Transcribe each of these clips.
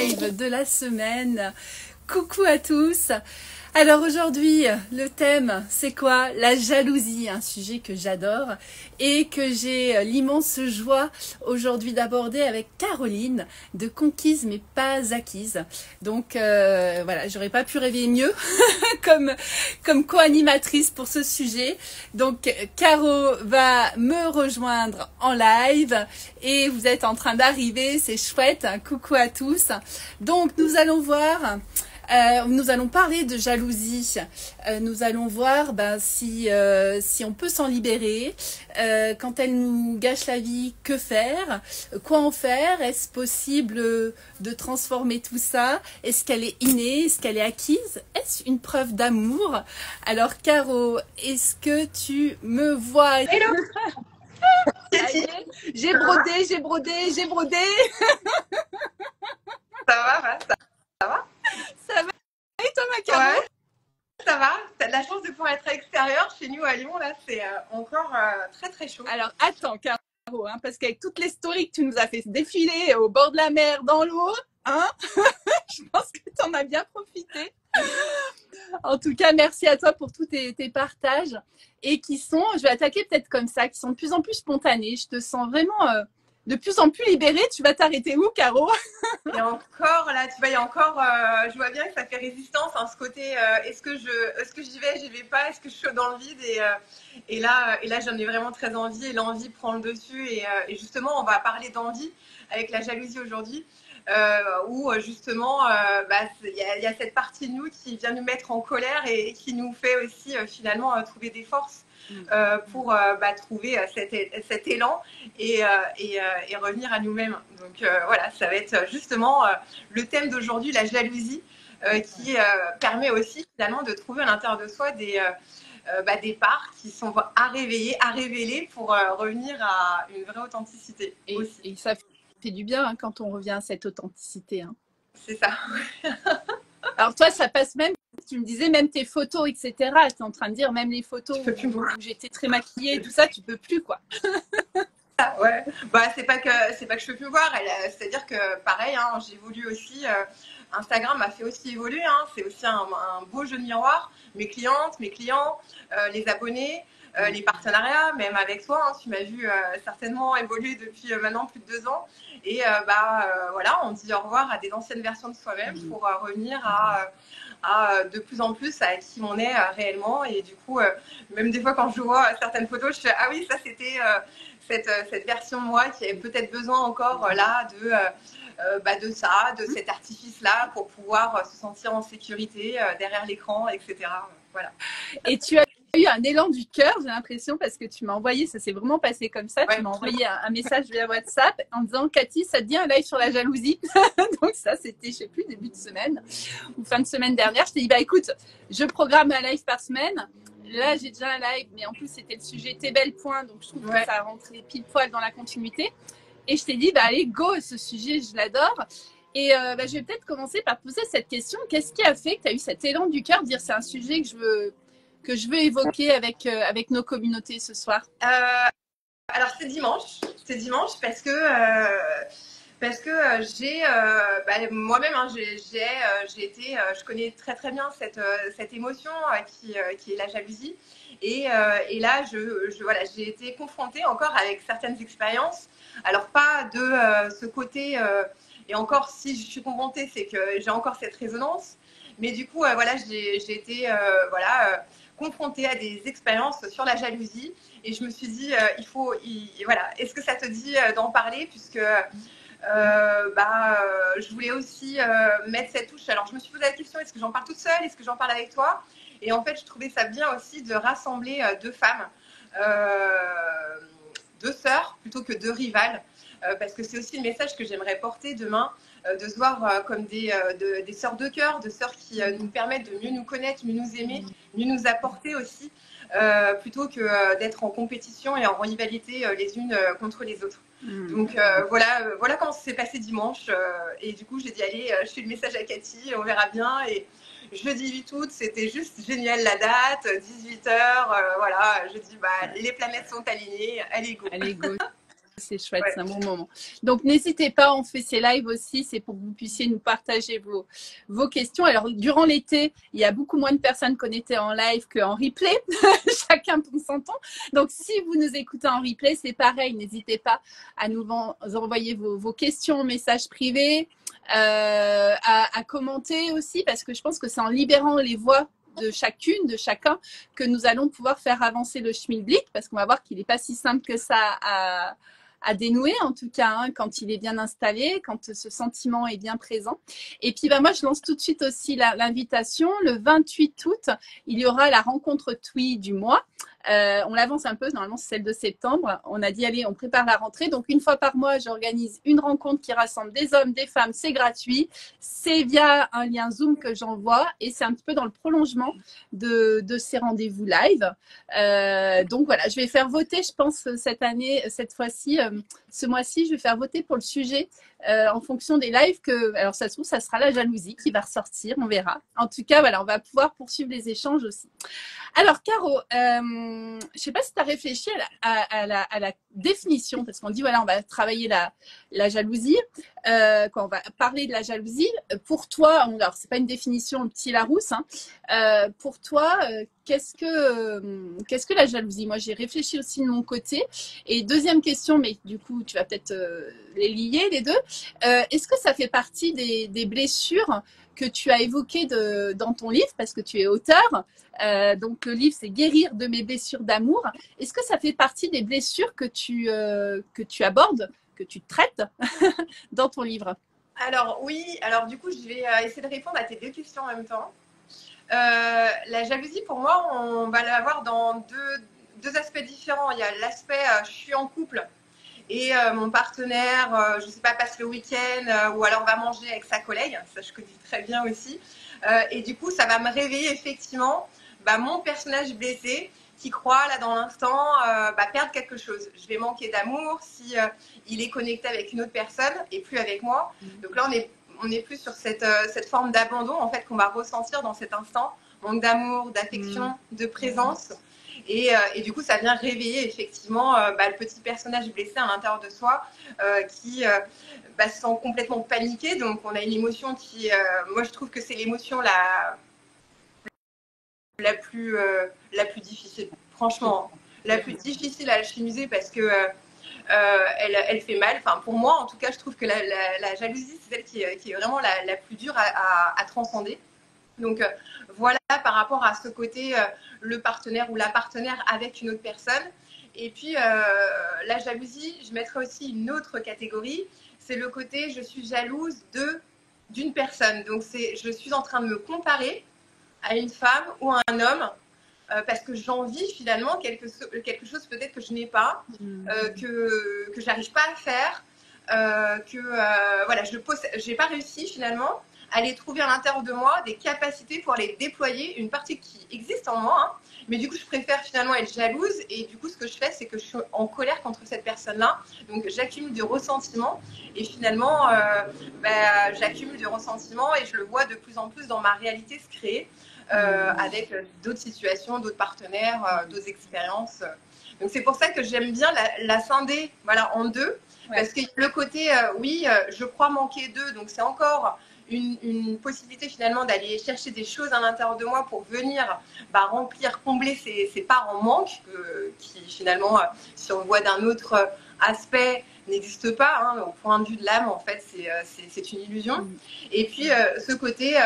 live de la semaine. Coucou à tous. Alors aujourd'hui, le thème, c'est quoi? La jalousie, un sujet que j'adore et que j'ai l'immense joie aujourd'hui d'aborder avec Caroline de Conquise mais pas acquise. Donc voilà, j'aurais pas pu rêver mieux comme co-animatrice pour ce sujet. Donc Caro va me rejoindre en live et vous êtes en train d'arriver, c'est chouette. Coucou à tous. Donc nous allons voir... nous allons parler de jalousie. Nous allons voir si on peut s'en libérer. Quand elle nous gâche la vie, que faire? Quoi en faire? Est-ce possible de transformer tout ça? Est-ce qu'elle est innée? Est-ce qu'elle est acquise? Est-ce une preuve d'amour? Alors Caro, est-ce que tu me vois? Hello. J'ai brodé. Ça va? Ça va? Et toi, ma Caro? Ouais, ça va. T'as de la chance de pouvoir être à l'extérieur. Chez nous, à Lyon, là, c'est encore très, très chaud. Alors, attends, Caro, parce qu'avec toutes les stories que tu nous as fait défiler au bord de la mer, dans l'eau, je pense que tu en as bien profité. En tout cas, merci à toi pour tous tes partages et qui sont, je vais attaquer peut-être comme ça, qui sont de plus en plus spontanés. Je te sens vraiment... de plus en plus libérée. Tu vas t'arrêter où, Caro? Et encore, là, tu vois, il y a encore, je vois bien que ça fait résistance, ce côté, est-ce que j'y vais pas, est-ce que je suis dans le vide, et là, j'en ai vraiment très envie, et l'envie prend le dessus, et justement, on va parler d'envie avec la jalousie aujourd'hui, où justement, il y a cette partie de nous qui vient nous mettre en colère et qui nous fait aussi finalement trouver des forces. Pour trouver cet élan et revenir à nous-mêmes. Donc voilà, ça va être justement le thème d'aujourd'hui, la jalousie, qui permet aussi finalement de trouver à l'intérieur de soi des parts qui sont à réveiller, à révéler pour revenir à une vraie authenticité aussi. Et ça fait du bien quand on revient à cette authenticité. C'est ça. Alors toi, ça passe même, tu me disais, même tes photos, etc. Tu es en train de dire, même les photos où j'étais très maquillée, tout ça, tu peux plus, quoi. Ouais, c'est pas que je peux plus voir, c'est-à-dire que pareil, j'évolue aussi, Instagram m'a fait aussi évoluer, c'est aussi un beau jeu de miroir, mes clientes, mes clients, les abonnés, les partenariats, même avec toi, tu m'as vu certainement évoluer depuis maintenant plus de 2 ans, et voilà, on dit au revoir à des anciennes versions de soi-même pour revenir à de plus en plus à qui on est réellement, et du coup, même des fois quand je vois certaines photos, je fais ah oui, ça c'était cette version de moi qui avait peut-être besoin encore là de ça, de cet artifice-là pour pouvoir se sentir en sécurité derrière l'écran, etc. Voilà. Et tu as eu un élan du cœur, j'ai l'impression, parce que tu m'as envoyé, ça s'est vraiment passé comme ça, ouais. Tu m'as envoyé un message via WhatsApp en disant Cathy, ça te dit un live sur la jalousie? Donc ça, c'était, je sais plus, début de semaine ou fin de semaine dernière. Je t'ai dit, écoute, je programme un live par semaine. Là, j'ai déjà un live, mais en plus, c'était le sujet Tes belles points, donc je trouve que ça rentrait pile poil dans la continuité. Et je t'ai dit, allez, go, ce sujet, je l'adore. Et je vais peut-être commencer par poser cette question. Qu'est-ce qui a fait que tu as eu cet élan du cœur de dire c'est un sujet que je veux évoquer avec nos communautés ce soir? Alors, c'est dimanche parce que j'ai moi-même j'ai été je connais très très bien cette émotion qui est la jalousie, et là j'ai été confrontée encore avec certaines expériences, alors pas de ce côté et encore si je suis confrontée, c'est que j'ai encore cette résonance, mais du coup j'ai été confrontée à des expériences sur la jalousie, et je me suis dit est-ce que ça te dit d'en parler, puisque je voulais aussi mettre cette touche. Alors je me suis posé la question, est-ce que j'en parle toute seule, est-ce que j'en parle avec toi? Et en fait je trouvais ça bien aussi de rassembler 2 femmes, 2 sœurs plutôt que 2 rivales, parce que c'est aussi le message que j'aimerais porter demain, de se voir comme des sœurs de cœur, de sœurs qui nous permettent de mieux nous connaître, mieux nous aimer, mieux nous apporter aussi, plutôt que d'être en compétition et en rivalité les unes contre les autres. Donc voilà comment ça s'est passé dimanche, et du coup j'ai dit allez, je fais le message à Cathy, on verra bien, et jeudi 8 août, c'était juste génial la date, 18h, voilà, je dis les planètes sont alignées, allez go. c'est chouette, c'est un bon moment. Donc, n'hésitez pas, on fait ces lives aussi, c'est pour que vous puissiez nous partager vos questions. Alors, durant l'été, il y a beaucoup moins de personnes connectées en live qu'en replay, chacun pour son temps. Donc, si vous nous écoutez en replay, c'est pareil, n'hésitez pas à nous envoyer vos questions, messages privés, à commenter aussi, parce que je pense que c'est en libérant les voix de chacune, de chacun, que nous allons pouvoir faire avancer le schmilblick, parce qu'on va voir qu'il n'est pas si simple que ça à dénouer, en tout cas, hein, quand il est bien installé, quand ce sentiment est bien présent. Et puis, moi, je lance tout de suite aussi l'invitation. Le 28 août, il y aura la rencontre TWI du mois. On l'avance un peu, normalement c'est celle de septembre. On a dit allez, on prépare la rentrée. Donc une fois par mois, j'organise une rencontre qui rassemble des hommes, des femmes. C'est gratuit. C'est via un lien Zoom que j'envoie et c'est un petit peu dans le prolongement de ces rendez-vous live. Donc voilà, je vais faire voter, je pense cette année, cette fois-ci, ce mois-ci, je vais faire voter pour le sujet en fonction des lives que, alors ça se trouve, ça sera la jalousie qui va ressortir, on verra. En tout cas, voilà, on va pouvoir poursuivre les échanges aussi. Alors, Caro, je ne sais pas si tu as réfléchi à la définition, parce qu'on dit, voilà, on va travailler la jalousie, quand on va parler de la jalousie. Pour toi, alors, ce n'est pas une définition petit Larousse, hein, pour toi, qu'est-ce que la jalousie? Moi, j'ai réfléchi aussi de mon côté. Et deuxième question, mais du coup, tu vas peut-être les lier, les deux. Est-ce que ça fait partie des blessures que tu as évoquées dans ton livre, parce que tu es auteur? Donc, le livre, c'est Guérir de mes blessures d'amour. Est-ce que ça fait partie des blessures que tu abordes, que tu traites dans ton livre? Alors oui, alors du coup, je vais essayer de répondre à tes deux questions en même temps. La jalousie, pour moi, on va l'avoir dans deux aspects différents. Il y a l'aspect je suis en couple et mon partenaire, je ne sais pas, passe le week-end ou alors va manger avec sa collègue. Ça, je connais très bien aussi. Et du coup, ça va me réveiller effectivement mon personnage blessé qui croit là dans l'instant perdre quelque chose. Je vais manquer d'amour si il est connecté avec une autre personne et plus avec moi. Donc là, on est plus sur cette forme d'abandon en fait qu'on va ressentir dans cet instant, manque d'amour, d'affection, de présence. Et du coup, ça vient réveiller effectivement le petit personnage blessé à l'intérieur de soi qui se sent complètement paniqué. Donc, on a une émotion qui, moi, je trouve que c'est l'émotion la plus difficile. Franchement, la plus difficile à alchimiser parce que elle fait mal. Enfin, pour moi, en tout cas, je trouve que la jalousie, c'est celle qui est vraiment la plus dure à transcender. Donc voilà par rapport à ce côté, le partenaire ou la partenaire avec une autre personne. Et puis la jalousie, je mettrais aussi une autre catégorie, c'est le côté je suis jalouse d'une personne. Donc je suis en train de me comparer à une femme ou à un homme parce que j'envie finalement quelque chose peut-être que je n'ai pas, que j'arrive pas à faire, voilà, j'ai pas réussi finalement à les trouver à l'intérieur de moi, des capacités pour les déployer, une partie qui existe en moi, hein, mais du coup je préfère finalement être jalouse et du coup ce que je fais c'est que je suis en colère contre cette personne-là, donc j'accumule du ressentiment et finalement j'accumule du ressentiment et je le vois de plus en plus dans ma réalité se créer avec d'autres situations, d'autres partenaires, d'autres expériences. Donc c'est pour ça que j'aime bien la scinder en deux, parce que le côté je crois manquer d'eux, donc c'est encore une possibilité finalement d'aller chercher des choses à l'intérieur de moi pour venir remplir, combler ces parts en manque qui finalement, si on le voit d'un autre aspect, n'existe pas. Hein, au point de vue de l'âme, en fait, c'est une illusion. Et puis ce côté,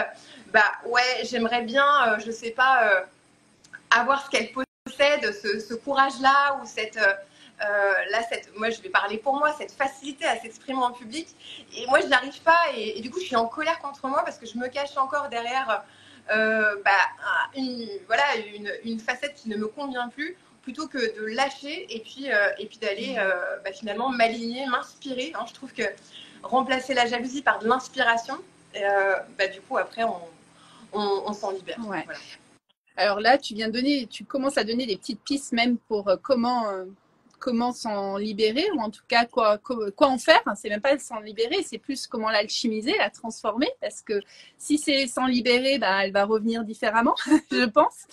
j'aimerais bien, je sais pas, avoir ce qu'elle possède, ce courage-là ou moi je vais parler pour moi, cette facilité à s'exprimer en public, et moi je n'arrive pas et du coup je suis en colère contre moi parce que je me cache encore derrière une facette qui ne me convient plus, plutôt que de lâcher et puis d'aller finalement m'aligner, m'inspirer, hein. Je trouve que remplacer la jalousie par de l'inspiration, du coup après on s'en libère. Ouais. Voilà. Alors là, tu commences à donner des petites pistes même pour comment comment s'en libérer, ou en tout cas quoi en faire. C'est même pas s'en libérer, c'est plus comment l'alchimiser, la transformer, parce que si c'est s'en libérer, bah, elle va revenir différemment, je pense.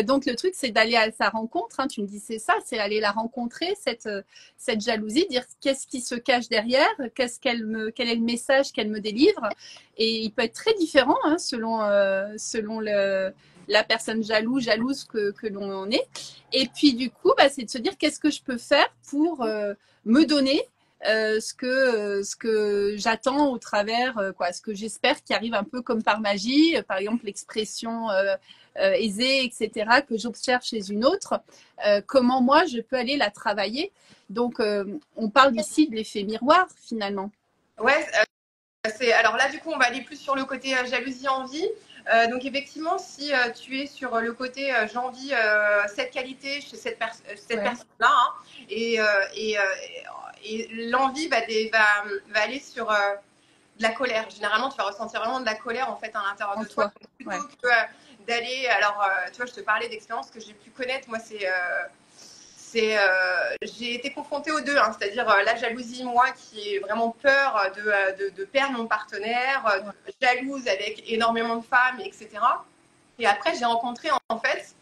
Donc le truc, c'est d'aller à sa rencontre. Hein. Tu me dis c'est ça, c'est aller la rencontrer, cette jalousie, dire qu'est-ce qui se cache derrière, quel est le message qu'elle me délivre. Et il peut être très différent hein, selon la personne jalouse que l'on est. Et puis du coup, bah, c'est de se dire qu'est-ce que je peux faire pour me donner ce que j'attends au travers, ce que j'espère qui arrive un peu comme par magie, par exemple l'expression aisée, etc., que j'observe chez une autre, comment moi je peux aller la travailler. Donc on parle ici de l'effet miroir finalement. Ouais, alors là du coup on va aller plus sur le côté jalousie-envie. Donc effectivement, si tu es sur le côté j'envie cette qualité chez cette personne-là, hein, et l'envie va aller sur de la colère. Généralement, tu vas ressentir vraiment de la colère en fait à l'intérieur de toi. Plutôt que d'aller, alors tu vois, je te parlais d'expériences que j'ai pu connaître. Moi, j'ai été confrontée aux deux, hein, c'est-à-dire la jalousie, moi, qui ai vraiment peur de perdre mon partenaire, jalouse avec énormément de femmes, etc. Et après, j'ai rencontré en fait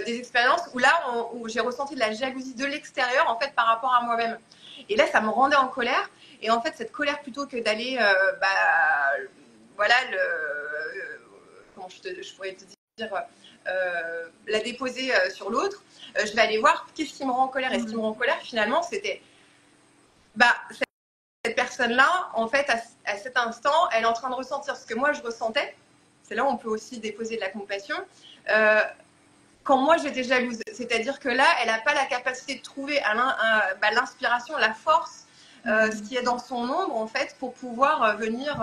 des expériences où là, où j'ai ressenti de la jalousie de l'extérieur en fait par rapport à moi-même. Et là, ça me rendait en colère. Et en fait, cette colère, plutôt que d'aller, voilà, comment je pourrais te dire, la déposer sur l'autre, je vais aller voir qu'est-ce qui me rend en colère. Et ce qui me rend en colère, finalement, c'était cette personne-là, en fait, à cet instant, elle est en train de ressentir ce que moi, je ressentais. C'est là où on peut aussi déposer de la compassion. Quand moi, j'étais jalouse. C'est-à-dire que là, elle n'a pas la capacité de trouver l'inspiration, la force, ce qui est dans son ombre, en fait, pour pouvoir venir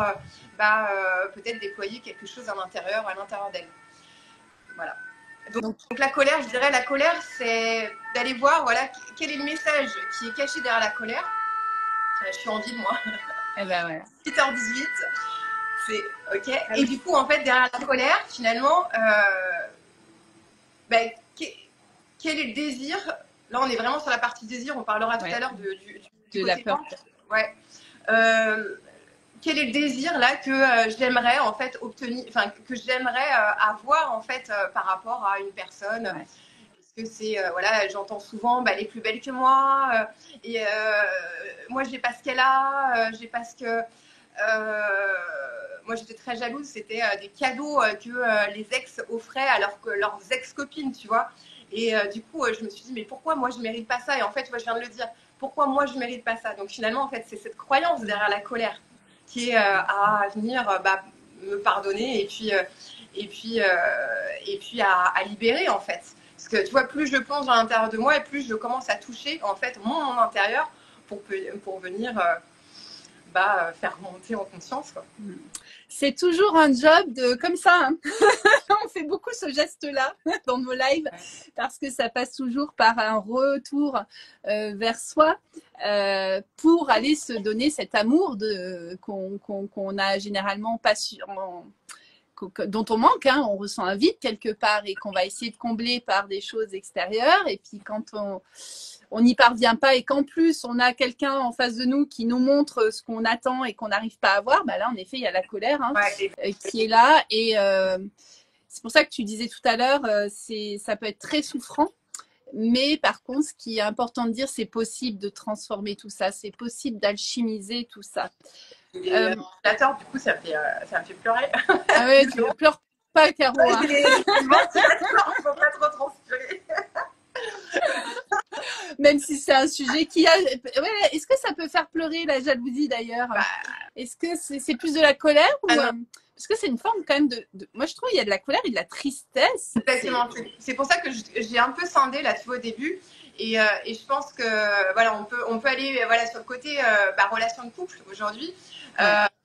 peut-être déployer quelque chose à l'intérieur d'elle. Voilà. Donc la colère, je dirais, la colère, c'est d'aller voir, voilà, quel est le message qui est caché derrière la colère. Je suis en ville, moi. Eh ben ouais. 8h18, c'est ok. Et du coup, en fait, derrière la colère, finalement, quel est le désir? Là, on est vraiment sur la partie désir. On parlera tout à l'heure du de la peur. Ouais. Quel est le désir là que j'aimerais en fait obtenir, enfin que j'aimerais avoir en fait par rapport à une personne. Est-ce que c'est voilà, j'entends souvent elle est plus belle que moi et moi j'ai pas ce qu'elle a, j'ai pas ce que moi j'étais très jalouse, c'était des cadeaux que les ex offraient alors que leurs ex-copines, tu vois. Et du coup je me suis dit mais pourquoi moi je mérite pas ça? Et en fait je viens de le dire, pourquoi moi je mérite pas ça? Donc finalement en fait c'est cette croyance derrière la colère qui est à venir me pardonner et puis à libérer en fait. Parce que tu vois, plus je plonge à l'intérieur de moi et plus je commence à toucher en fait mon intérieur pour venir faire remonter en conscience, quoi. C'est toujours un job comme ça. Hein. On fait beaucoup ce geste-là dans nos lives parce que ça passe toujours par un retour vers soi pour aller se donner cet amour qu'on a généralement pas su, dont on manque, hein, on ressent un vide quelque part et qu'on va essayer de combler par des choses extérieures. Et puis quand on n'y parvient pas et qu'en plus on a quelqu'un en face de nous qui nous montre ce qu'on attend et qu'on n'arrive pas à voir, là en effet il y a la colère qui est là. Et c'est pour ça que tu disais tout à l'heure, ça peut être très souffrant. Mais par contre, ce qui est important de dire, c'est possible de transformer tout ça, c'est possible d'alchimiser tout ça. Du coup, ça me fait pleurer. Ah ouais, tu ne pleures pas, Caro. Hein. Il ne faut pas trop transpirer. Même si c'est un sujet qui a... Ouais, est-ce que ça peut faire pleurer la jalousie d'ailleurs? Est-ce que c'est plus de la colère ou... Parce que c'est une forme quand même Moi, je trouve qu'il y a de la colère et de la tristesse. Exactement. C'est pour ça que j'ai un peu scindé là, tu vois, au début. Et je pense que voilà, on peut aller sur le côté relation de couple aujourd'hui.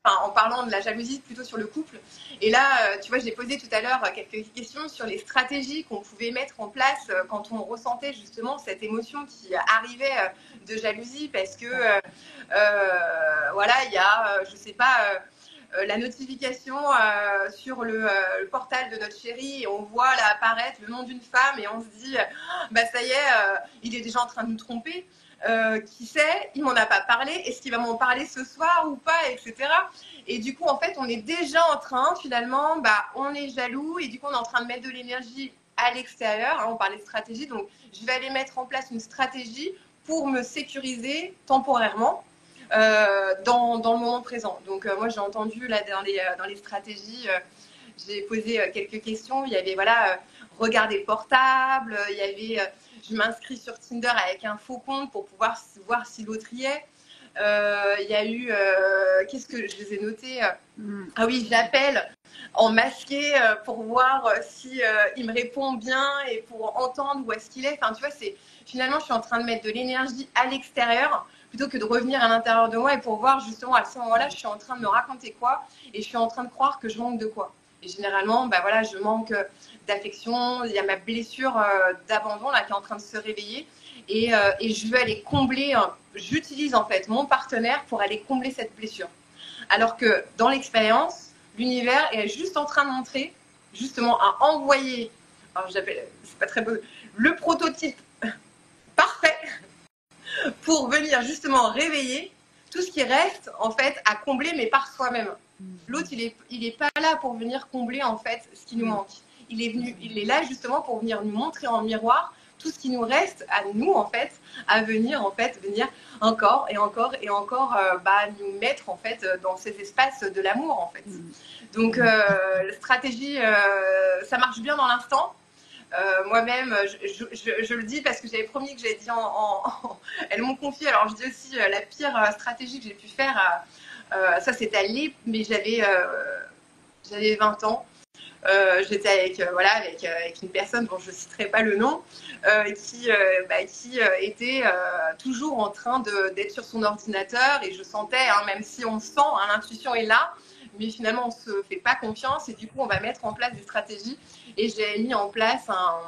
En parlant de la jalousie plutôt sur le couple. Et là, tu vois, j'ai posé tout à l'heure quelques questions sur les stratégies qu'on pouvait mettre en place quand on ressentait justement cette émotion qui arrivait de jalousie, parce que voilà, il y a, je sais pas, la notification sur le portal de notre chéri et on voit là apparaître le nom d'une femme et on se dit bah ça y est, il est déjà en train de nous tromper. Qui sait, il m'en a pas parlé, est-ce qu'il va m'en parler ce soir ou pas, etc. Et du coup, en fait, on est déjà en train, finalement, bah, on est jaloux et du coup, on est en train de mettre de l'énergie à l'extérieur. Hein, on parlait de stratégie, donc je vais aller mettre en place une stratégie pour me sécuriser temporairement dans le moment présent. Donc, moi, j'ai entendu là dans les stratégies, j'ai posé quelques questions. Il y avait, voilà, regarder le portable, il y avait je m'inscris sur Tinder avec un faux compte pour pouvoir voir si l'autre y est. Il y a eu, qu'est-ce que je les ai notés Ah oui, j'appelle en masqué pour voir si il me répond bien et pour entendre où est-ce qu'il est. Enfin, tu vois, finalement, je suis en train de mettre de l'énergie à l'extérieur plutôt que de revenir à l'intérieur de moi et pour voir justement à ce moment-là, je suis en train de me raconter quoi et je suis en train de croire que je manque de quoi. Et généralement, bah voilà, je manque d'affection, il y a ma blessure d'abandon là qui est en train de se réveiller et je veux aller combler, j'utilise en fait mon partenaire pour aller combler cette blessure. Alors que dans l'expérience, l'univers est juste en train de montrer, justement, à envoyer, alors j'appelle, c'est pas très beau, le prototype parfait pour venir justement réveiller tout ce qui reste en fait à combler, mais par soi-même. L'autre, il est pas là pour venir combler en fait ce qui nous manque. Il est là justement pour venir nous montrer en miroir tout ce qui nous reste à nous en fait, à venir encore et encore et encore nous mettre en fait dans ces espaces de l'amour en fait. Donc la stratégie, ça marche bien dans l'instant. Moi-même, je le dis parce que j'avais promis que j'avais dit elles m'ont confié. Alors je dis aussi la pire stratégie que j'ai pu faire. Ça c'était à l'IP, mais j'avais 20 ans. J'étais avec une personne dont je ne citerai pas le nom, qui était toujours en train d'être sur son ordinateur et je sentais, hein, même si on sent, hein, l'intuition est là, mais finalement on ne se fait pas confiance et du coup on va mettre en place des stratégies et j'ai mis en place un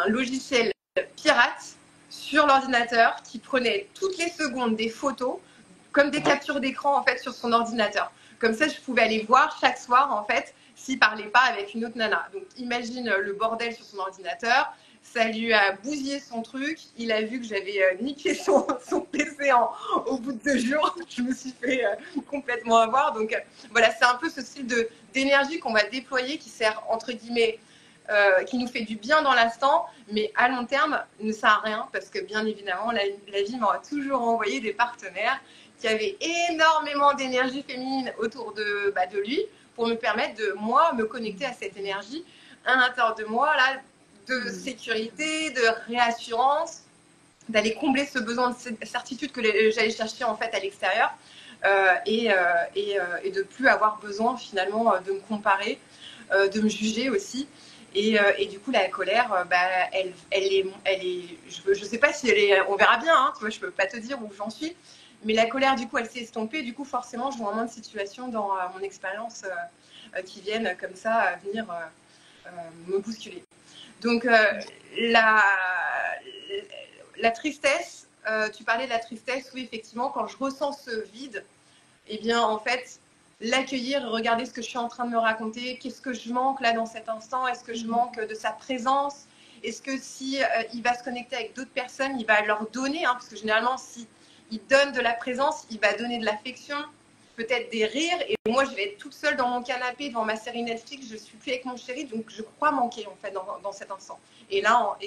logiciel pirate sur l'ordinateur qui prenait toutes les secondes des photos comme des captures d'écran en fait sur son ordinateur. Comme ça, je pouvais aller voir chaque soir, en fait, s'il parlait pas avec une autre nana. Donc, imagine le bordel sur son ordinateur. Ça lui a bousillé son truc. Il a vu que j'avais niqué son PC au bout de 2 jours. Je me suis fait complètement avoir. Donc, voilà, c'est un peu ce style d'énergie qu'on va déployer qui sert, entre guillemets, qui nous fait du bien dans l'instant, mais à long terme, ne sert à rien parce que, bien évidemment, la vie m'aura toujours envoyé des partenaires qui avait énormément d'énergie féminine autour de lui pour me permettre de, moi, me connecter à cette énergie à l'intérieur de moi, là, de sécurité, de réassurance, d'aller combler ce besoin de certitude que j'allais chercher en fait à l'extérieur et de plus avoir besoin finalement de me comparer, de me juger aussi. Et du coup, la colère, elle est, je sais pas si elle est, on verra bien, hein, tu vois, je peux pas te dire où j'en suis. Mais la colère, du coup, elle s'est estompée. Du coup, forcément, je vois moins de situations dans mon expérience qui viennent comme ça venir me bousculer. Donc, la tristesse, tu parlais de la tristesse, oui, effectivement, quand je ressens ce vide, eh bien, en fait, l'accueillir et regarder ce que je suis en train de me raconter. Qu'est-ce que je manque là dans cet instant? Est-ce que je manque de sa présence? Est-ce que si il va se connecter avec d'autres personnes, il va leur donner, hein, parce que généralement, si il donne de la présence, il va donner de l'affection, peut-être des rires, et moi je vais être toute seule dans mon canapé devant ma série Netflix, je suis plus avec mon chéri, donc je crois manquer en fait dans cet instant. Et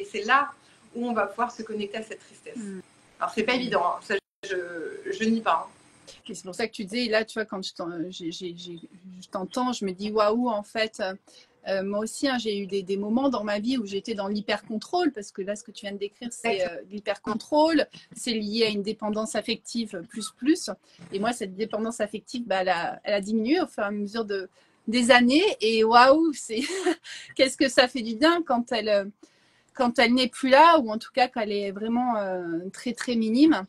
c'est là où on va pouvoir se connecter à cette tristesse. Alors c'est pas évident, hein. Ça je nie pas. Hein. Et c'est pour ça que tu disais, là tu vois, quand je t'entends, je me dis waouh, en fait. Moi aussi, hein, j'ai eu des moments dans ma vie où j'étais dans l'hyper-contrôle, parce que là, ce que tu viens de décrire, c'est l'hyper-contrôle, c'est lié à une dépendance affective plus. Et moi, cette dépendance affective, elle a diminué au fur et à mesure des années. Et waouh, qu'est-ce que ça fait du bien quand elle n'est plus là, ou en tout cas quand elle est vraiment très, très minime.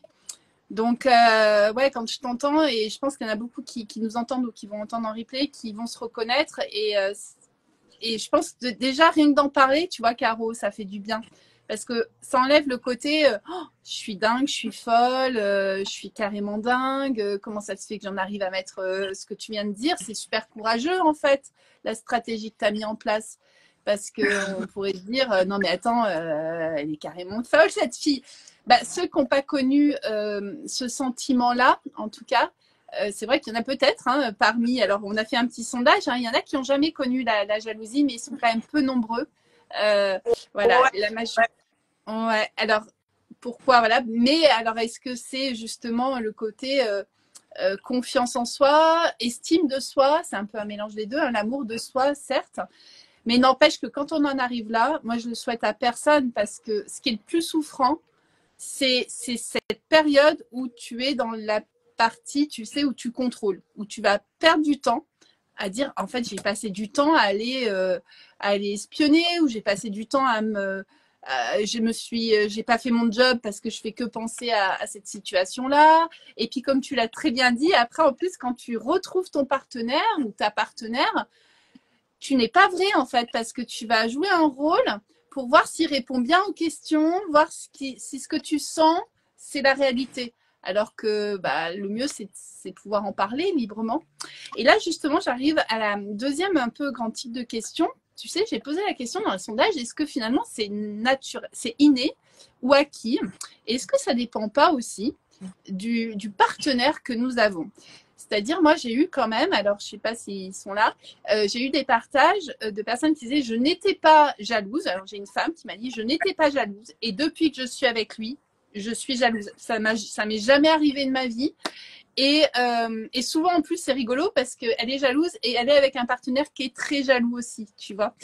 Donc, ouais, quand je t'entends, et je pense qu'il y en a beaucoup qui nous entendent ou qui vont entendre en replay, qui vont se reconnaître. Et je pense déjà, rien que d'en parler, tu vois, Caro, ça fait du bien. Parce que ça enlève le côté oh, je suis dingue, je suis folle, je suis carrément dingue, comment ça se fait que j'en arrive à mettre ce que tu viens de dire. C'est super courageux en fait, la stratégie que tu as mis en place. Parce qu'on pourrait se dire non mais attends, elle est carrément folle cette fille. Bah, ceux qui n'ont pas connu ce sentiment-là, en tout cas, c'est vrai qu'il y en a peut-être hein, parmi. Alors, on a fait un petit sondage. Hein, il y en a qui n'ont jamais connu la jalousie, mais ils sont quand même peu nombreux. Voilà, Ouais, la majorité. Ouais. Alors, pourquoi voilà. Mais alors, est-ce que c'est justement le côté confiance en soi, estime de soi? C'est un peu un mélange des deux. Hein, l'amour de soi, certes. Mais n'empêche que quand on en arrive là, moi, je le souhaite à personne parce que ce qui est le plus souffrant, c'est cette période où tu es dans la partie, tu sais, où tu contrôles, où tu vas perdre du temps à dire, en fait, j'ai passé du temps à aller espionner, ou j'ai passé du temps j'ai pas fait mon job parce que je fais que penser à cette situation-là. Et puis, comme tu l'as très bien dit, après, en plus, quand tu retrouves ton partenaire ou ta partenaire, tu n'es pas vrai en fait parce que tu vas jouer un rôle pour voir s'il répond bien aux questions, voir si ce que tu sens, c'est la réalité. Alors que bah, le mieux, c'est de pouvoir en parler librement. Et là, justement, j'arrive à la deuxième un peu grand type de question. Tu sais, j'ai posé la question dans le sondage, est-ce que finalement c'est naturel, c'est inné ou acquis? Est-ce que ça dépend pas aussi du partenaire que nous avons? C'est-à-dire, moi, j'ai eu quand même, alors je ne sais pas s'ils sont là, j'ai eu des partages de personnes qui disaient je n'étais pas jalouse. Alors, j'ai une femme qui m'a dit je n'étais pas jalouse. Et depuis que je suis avec lui, je suis jalouse. Ça m'est jamais arrivé de ma vie. Et souvent, en plus, c'est rigolo parce qu'elle est jalouse et elle est avec un partenaire qui est très jaloux aussi, tu vois.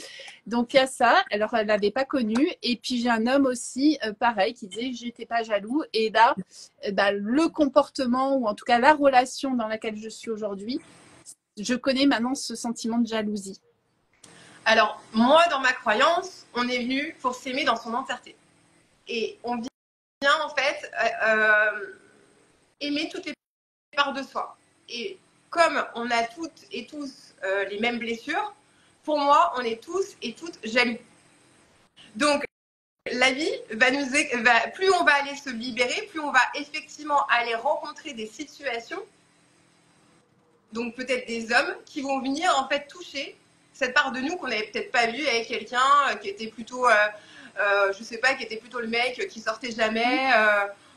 Donc, il y a ça. Alors, elle l'avait pas connu. Et puis, j'ai un homme aussi, pareil, qui disait j'étais pas jaloux. Et là, bah, le comportement, ou en tout cas la relation dans laquelle je suis aujourd'hui, je connais maintenant ce sentiment de jalousie. alors moi, dans ma croyance, on est venu pour s'aimer dans son entièreté. Et on vient en fait aimer toutes les parts de soi. Et comme on a toutes et tous les mêmes blessures, pour moi, on est tous et toutes jaloux. Donc, la vie plus on va aller se libérer, plus on va effectivement aller rencontrer des situations, donc peut-être des hommes qui vont venir en fait toucher cette part de nous qu'on n'avait peut-être pas vue avec quelqu'un qui était plutôt, je sais pas, qui était plutôt le mec qui sortait jamais.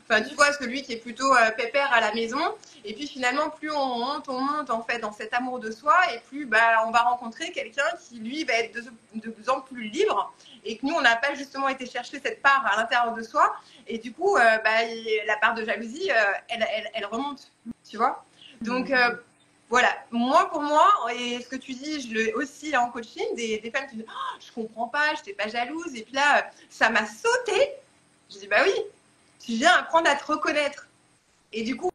Enfin, tu vois, celui qui est plutôt pépère à la maison. Et puis finalement, plus on monte en fait dans cet amour de soi, et plus bah, on va rencontrer quelqu'un qui lui va être de plus en plus libre, et que nous, on n'a pas justement été chercher cette part à l'intérieur de soi. Et du coup, bah, la part de jalousie, elle remonte, tu vois. Donc voilà, moi pour moi, et ce que tu dis, je l'ai aussi en coaching, des femmes qui disent oh, je comprends pas, je n'étais pas jalouse, et puis là, ça m'a sauté. Je dis bah oui, tu viens apprendre à te reconnaître. Et du coup,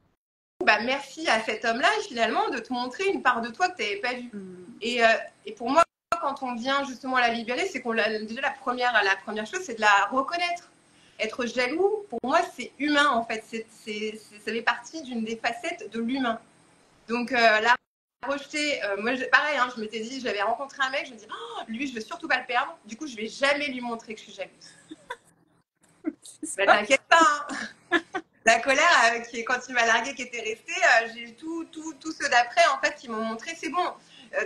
bah merci à cet homme-là, finalement, de te montrer une part de toi que tu n'avais pas vue. Et pour moi, quand on vient justement la libérer, c'est qu'on déjà la première chose, c'est de la reconnaître. Être jaloux, pour moi, c'est humain en fait. Ça fait partie d'une des facettes de l'humain. Donc la rejeter, moi pareil, hein, je m'étais dit, j'avais rencontré un mec, je me dis, oh, lui, je veux surtout pas le perdre. Du coup, je vais jamais lui montrer que je suis jalouse. Bah, t'inquiète pas, hein. La colère, quand il m'a largué, qui était resté, j'ai tous ceux d'après, en fait, qui m'ont montré, c'est bon,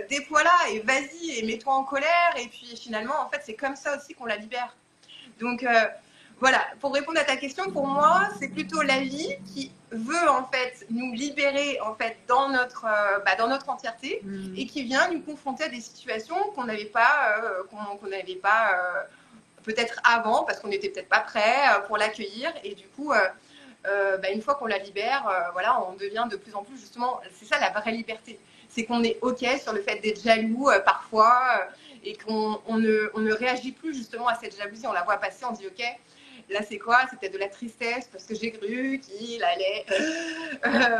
déploie-la et vas-y, et mets-toi en colère. Et puis finalement, en fait, c'est comme ça aussi qu'on la libère. Donc voilà, pour répondre à ta question, pour moi, c'est plutôt la vie qui veut en fait nous libérer en fait dans notre entièreté et qui vient nous confronter à des situations qu'on n'avait pas peut-être avant parce qu'on n'était peut-être pas prêt pour l'accueillir et du coup une fois qu'on la libère, voilà, on devient de plus en plus justement, c'est ça la vraie liberté, c'est qu'on est ok sur le fait d'être jaloux parfois et qu'on ne réagit plus justement à cette jalousie, on la voit passer, on dit ok, là c'est quoi, c'est peut-être de la tristesse parce que j'ai cru qu'il allait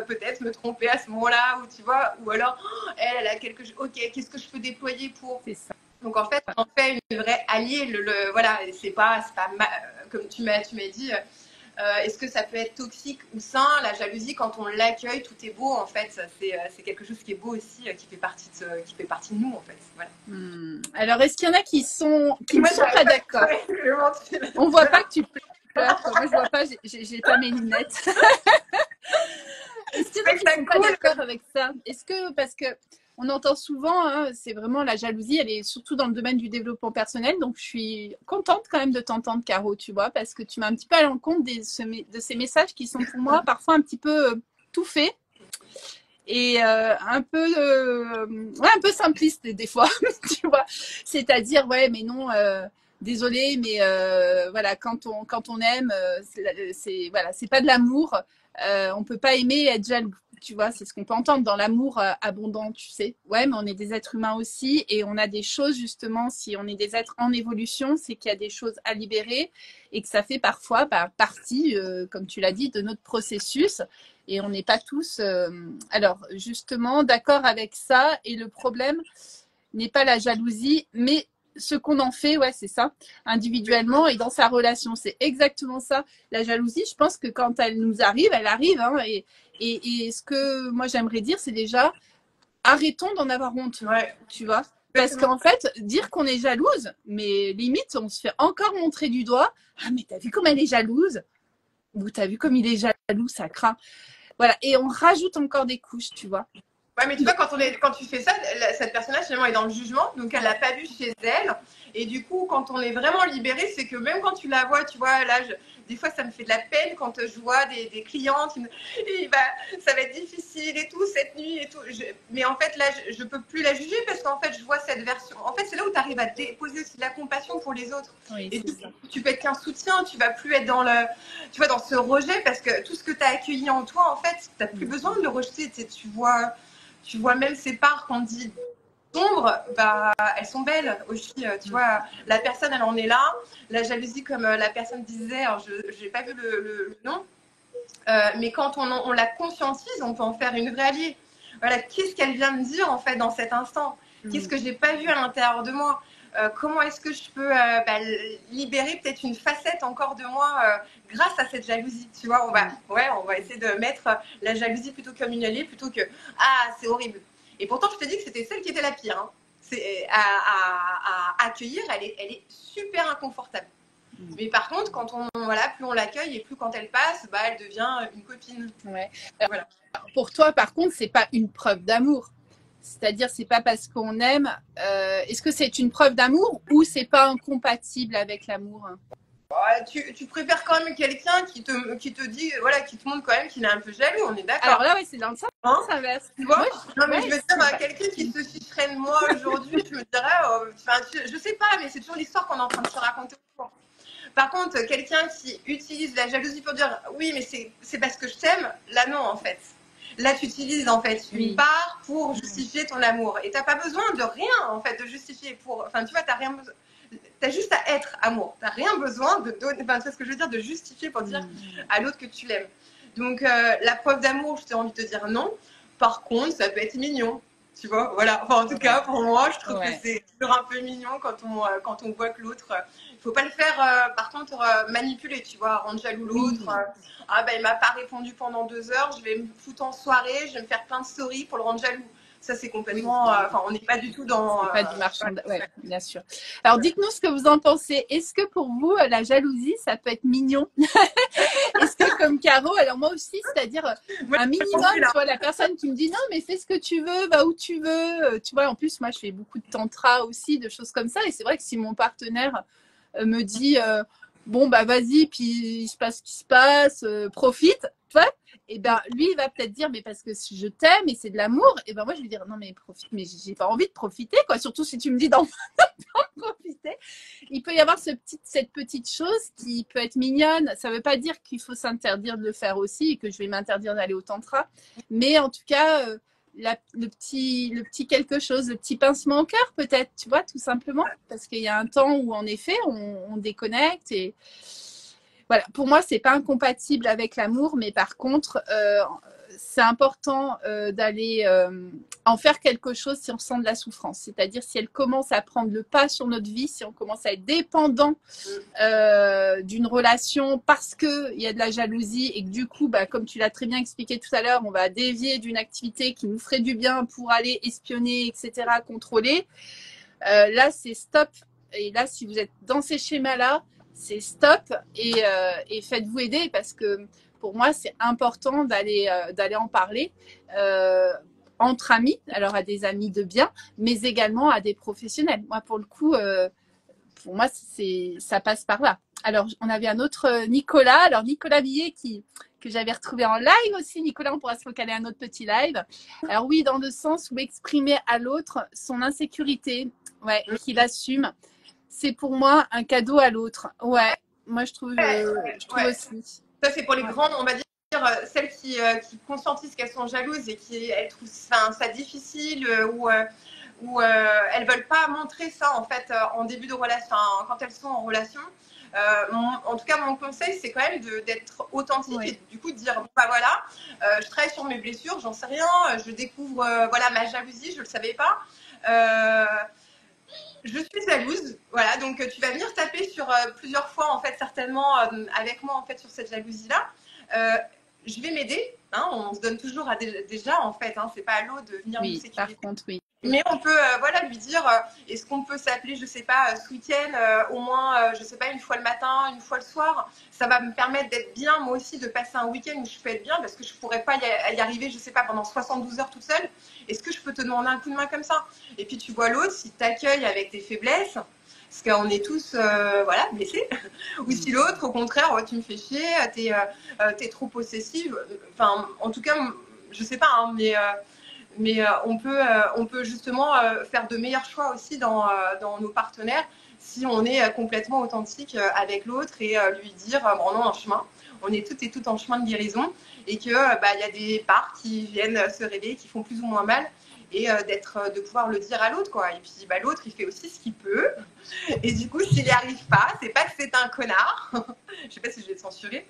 peut-être me tromper à ce moment-là, ou tu vois, ou alors elle a quelque chose, ok, qu'est-ce que je peux déployer pour. C'est ça. Donc en fait, on fait une vraie alliée, voilà, c'est pas comme tu m'as dit. Est-ce que ça peut être toxique ou sain? La jalousie, quand on l'accueille, tout est beau en fait. C'est quelque chose qui est beau aussi, qui fait partie de nous en fait. Voilà. Alors, est-ce qu'il y en a qui ne sont pas d'accord? On voit pas que tu pleures. Moi, je vois pas. J'ai pas mes lunettes. Est-ce qu'il y en a qui ne sont pas d'accord avec ça? Est-ce que parce que on entend souvent, hein, c'est vraiment la jalousie, elle est surtout dans le domaine du développement personnel. Donc, je suis contente quand même de t'entendre, Caro, tu vois, parce que tu m'as un petit peu à l'encontre de ces messages qui sont pour moi parfois un petit peu tout faits et un peu simplistes des fois, tu vois. C'est-à-dire, ouais, mais non, désolé, mais voilà, quand on aime, c'est pas de l'amour. On peut pas aimer et être jaloux. Tu vois, c'est ce qu'on peut entendre dans l'amour abondant, tu sais. Ouais, mais on est des êtres humains aussi et on a des choses, justement, si on est des êtres en évolution, c'est qu'il y a des choses à libérer et que ça fait parfois partie, comme tu l'as dit, de notre processus et on n'est pas tous, alors, justement, d'accord avec ça. Et le problème n'est pas la jalousie, mais ce qu'on en fait, ouais, c'est ça, individuellement et dans sa relation. C'est exactement ça. La jalousie, je pense que quand elle nous arrive, elle arrive, hein, et ce que moi j'aimerais dire, c'est déjà arrêtons d'en avoir honte, ouais. Tu vois. Parce qu'en fait, dire qu'on est jalouse, mais limite, on se fait encore montrer du doigt. Ah, mais t'as vu comme elle est jalouse? Ou t'as vu comme il est jaloux, ça craint. Voilà, et on rajoute encore des couches, tu vois. Ouais, mais tu vois, quand tu fais ça, cette personne-là, finalement, est dans le jugement, donc elle l'a pas vu chez elle. Et du coup, quand on est vraiment libéré, c'est que même quand tu la vois, tu vois, là, des fois, ça me fait de la peine quand je vois des clientes, et bah, ça va être difficile et tout, cette nuit et tout. Mais en fait, là, je peux plus la juger parce qu'en fait, je vois cette version. En fait, c'est là où tu arrives à déposer aussi de la compassion pour les autres. Oui, et tu peux être qu'un soutien, tu vas plus être tu vois, dans ce rejet parce que tout ce que tu as accueilli en toi, en fait, tu n'as plus besoin de le rejeter. Tu vois même ces parts qu'on dit sombres, bah, elles sont belles aussi. Tu vois, la personne, elle en est là. La jalousie, comme la personne disait, alors je n'ai pas vu le nom, mais quand on la conscientise, on peut en faire une vraie alliée. Voilà, qu'est-ce qu'elle vient me dire en fait dans cet instant? Qu'est-ce que je n'ai pas vu à l'intérieur de moi? Comment est-ce que je peux libérer peut-être une facette encore de moi grâce à cette jalousie? Tu vois, on va essayer de mettre la jalousie plutôt comme une alliée plutôt que ah, c'est horrible. Et pourtant, je te dis que c'était celle qui était la pire. Hein. C'est à accueillir, elle est super inconfortable. Mais par contre, plus on l'accueille et plus quand elle passe, bah, elle devient une copine. Ouais. Voilà. Pour toi, par contre, c'est pas une preuve d'amour. C'est-à-dire, c'est pas parce qu'on aime. Est-ce que c'est une preuve d'amour ou c'est pas incompatible avec l'amour? Tu préfères quand même quelqu'un qui te dit, voilà, qui te montre quand même qu'il est un peu jaloux, on est d'accord? Alors là, oui, c'est dans le sens inverse. Tu vois? Non, mais je veux dire, quelqu'un qui se ficherait de moi aujourd'hui, je me dirais, je sais pas, mais c'est toujours l'histoire qu'on est en train de se raconter. Par contre, quelqu'un qui utilise la jalousie pour dire oui, mais c'est parce que je t'aime, là non, en fait. Là, tu utilises en fait une part pour justifier ton amour. Et t'as pas besoin de rien, en fait, de justifier pour. Enfin, tu vois, t'as rien besoin. T'as juste à être amour. T'as rien besoin de donner. Enfin, tu vois ce que je veux dire, de justifier pour dire à l'autre que tu l'aimes. Donc, la preuve d'amour, je t'ai envie de te dire non. Par contre, ça peut être mignon. Tu vois, voilà. Enfin, en tout cas, pour moi, je trouve que c'est toujours un peu mignon quand on voit que l'autre. Il faut pas le faire, par contre, manipuler, tu vois, rendre jaloux l'autre. Ah ben, il m'a pas répondu pendant 2 heures, je vais me foutre en soirée, je vais me faire plein de stories pour le rendre jaloux. Ça, c'est complètement. On n'est pas du tout dans. Pas du marchand. Ouais, bien sûr. Alors, dites-nous ce que vous en pensez. Est-ce que pour vous, la jalousie, ça peut être mignon? Est-ce que, comme Caro, alors moi aussi, c'est-à-dire un minimum, tu vois, la personne qui me dit non, mais fais ce que tu veux, va où tu veux. Tu vois, en plus, moi, je fais beaucoup de tantra aussi, de choses comme ça. Et c'est vrai que si mon partenaire me dit bon, bah vas-y, puis il se passe ce qui se passe, profite, tu vois. Et ben lui il va peut-être dire mais parce que je t'aime et c'est de l'amour, et ben moi je vais dire non mais profite, mais j'ai pas envie de profiter quoi, surtout si tu me dis d'en profiter. Il peut y avoir cette petite chose qui peut être mignonne. Ça veut pas dire qu'il faut s'interdire de le faire aussi et que je vais m'interdire d'aller au tantra, mais en tout cas le petit quelque chose, le petit pincement au cœur peut-être, tu vois, tout simplement parce qu'il y a un temps où en effet on déconnecte et voilà, pour moi, c'est pas incompatible avec l'amour, mais par contre, c'est important d'aller en faire quelque chose si on ressent de la souffrance. C'est-à-dire si elle commence à prendre le pas sur notre vie, si on commence à être dépendant d'une relation parce qu'il y a de la jalousie et que du coup, bah, comme tu l'as très bien expliqué tout à l'heure, on va dévier d'une activité qui nous ferait du bien pour aller espionner, etc., contrôler. Là, c'est stop. Et là, si vous êtes dans ces schémas-là, c'est stop et faites-vous aider parce que pour moi, c'est important d'aller en parler entre amis, alors à des amis de bien, mais également à des professionnels. Moi, pour le coup, pour moi, ça passe par là. Alors, on avait un autre Nicolas. Alors, Nicolas Millet que j'avais retrouvé en live aussi. Nicolas, on pourra se recaler un autre petit live. Alors oui, dans le sens où exprimer à l'autre son insécurité, ouais, qu'il assume. C'est pour moi un cadeau à l'autre. Ouais, moi je trouve aussi. Ça, c'est pour les grandes, on va dire, celles qui consentissent qu'elles sont jalouses et qui elles trouvent ça difficile ou elles veulent pas montrer ça en fait en début de relation, quand elles sont en relation. En tout cas, mon conseil, c'est quand même d'être authentique et du coup de dire bah voilà, je travaille sur mes blessures, j'en sais rien, je découvre voilà ma jalousie, je le savais pas. Je suis jalouse, voilà, donc tu vas venir taper sur plusieurs fois en fait certainement avec moi en fait sur cette jalousie là. Je vais m'aider, hein, on se donne toujours déjà en fait, hein, c'est pas à l'autre de venir nous sécuriser. Par contre, oui. Mais on peut voilà lui dire est-ce qu'on peut s'appeler je sais pas ce week-end au moins je sais pas une fois le matin, une fois le soir. Ça va me permettre d'être bien moi aussi, de passer un week-end où je peux être bien parce que je pourrais pas y arriver je sais pas pendant 72 heures toute seule. Est-ce que je peux te demander un coup de main comme ça? Et puis tu vois l'autre, s'il t'accueille avec tes faiblesses, parce qu'on est tous voilà, blessés, ou si l'autre au contraire tu me fais chier, t'es trop possessive, enfin en tout cas je sais pas hein, mais on peut justement faire de meilleurs choix aussi dans nos partenaires si on est complètement authentique avec l'autre et lui dire bon, on est en chemin, on est toutes et toutes en chemin de guérison et que y a des parts qui viennent se réveiller, qui font plus ou moins mal et de pouvoir le dire à l'autre quoi. Et puis l'autre il fait aussi ce qu'il peut et du coup s'il n'y arrive pas, c'est pas que c'est un connard, je sais pas si je vais te censurer,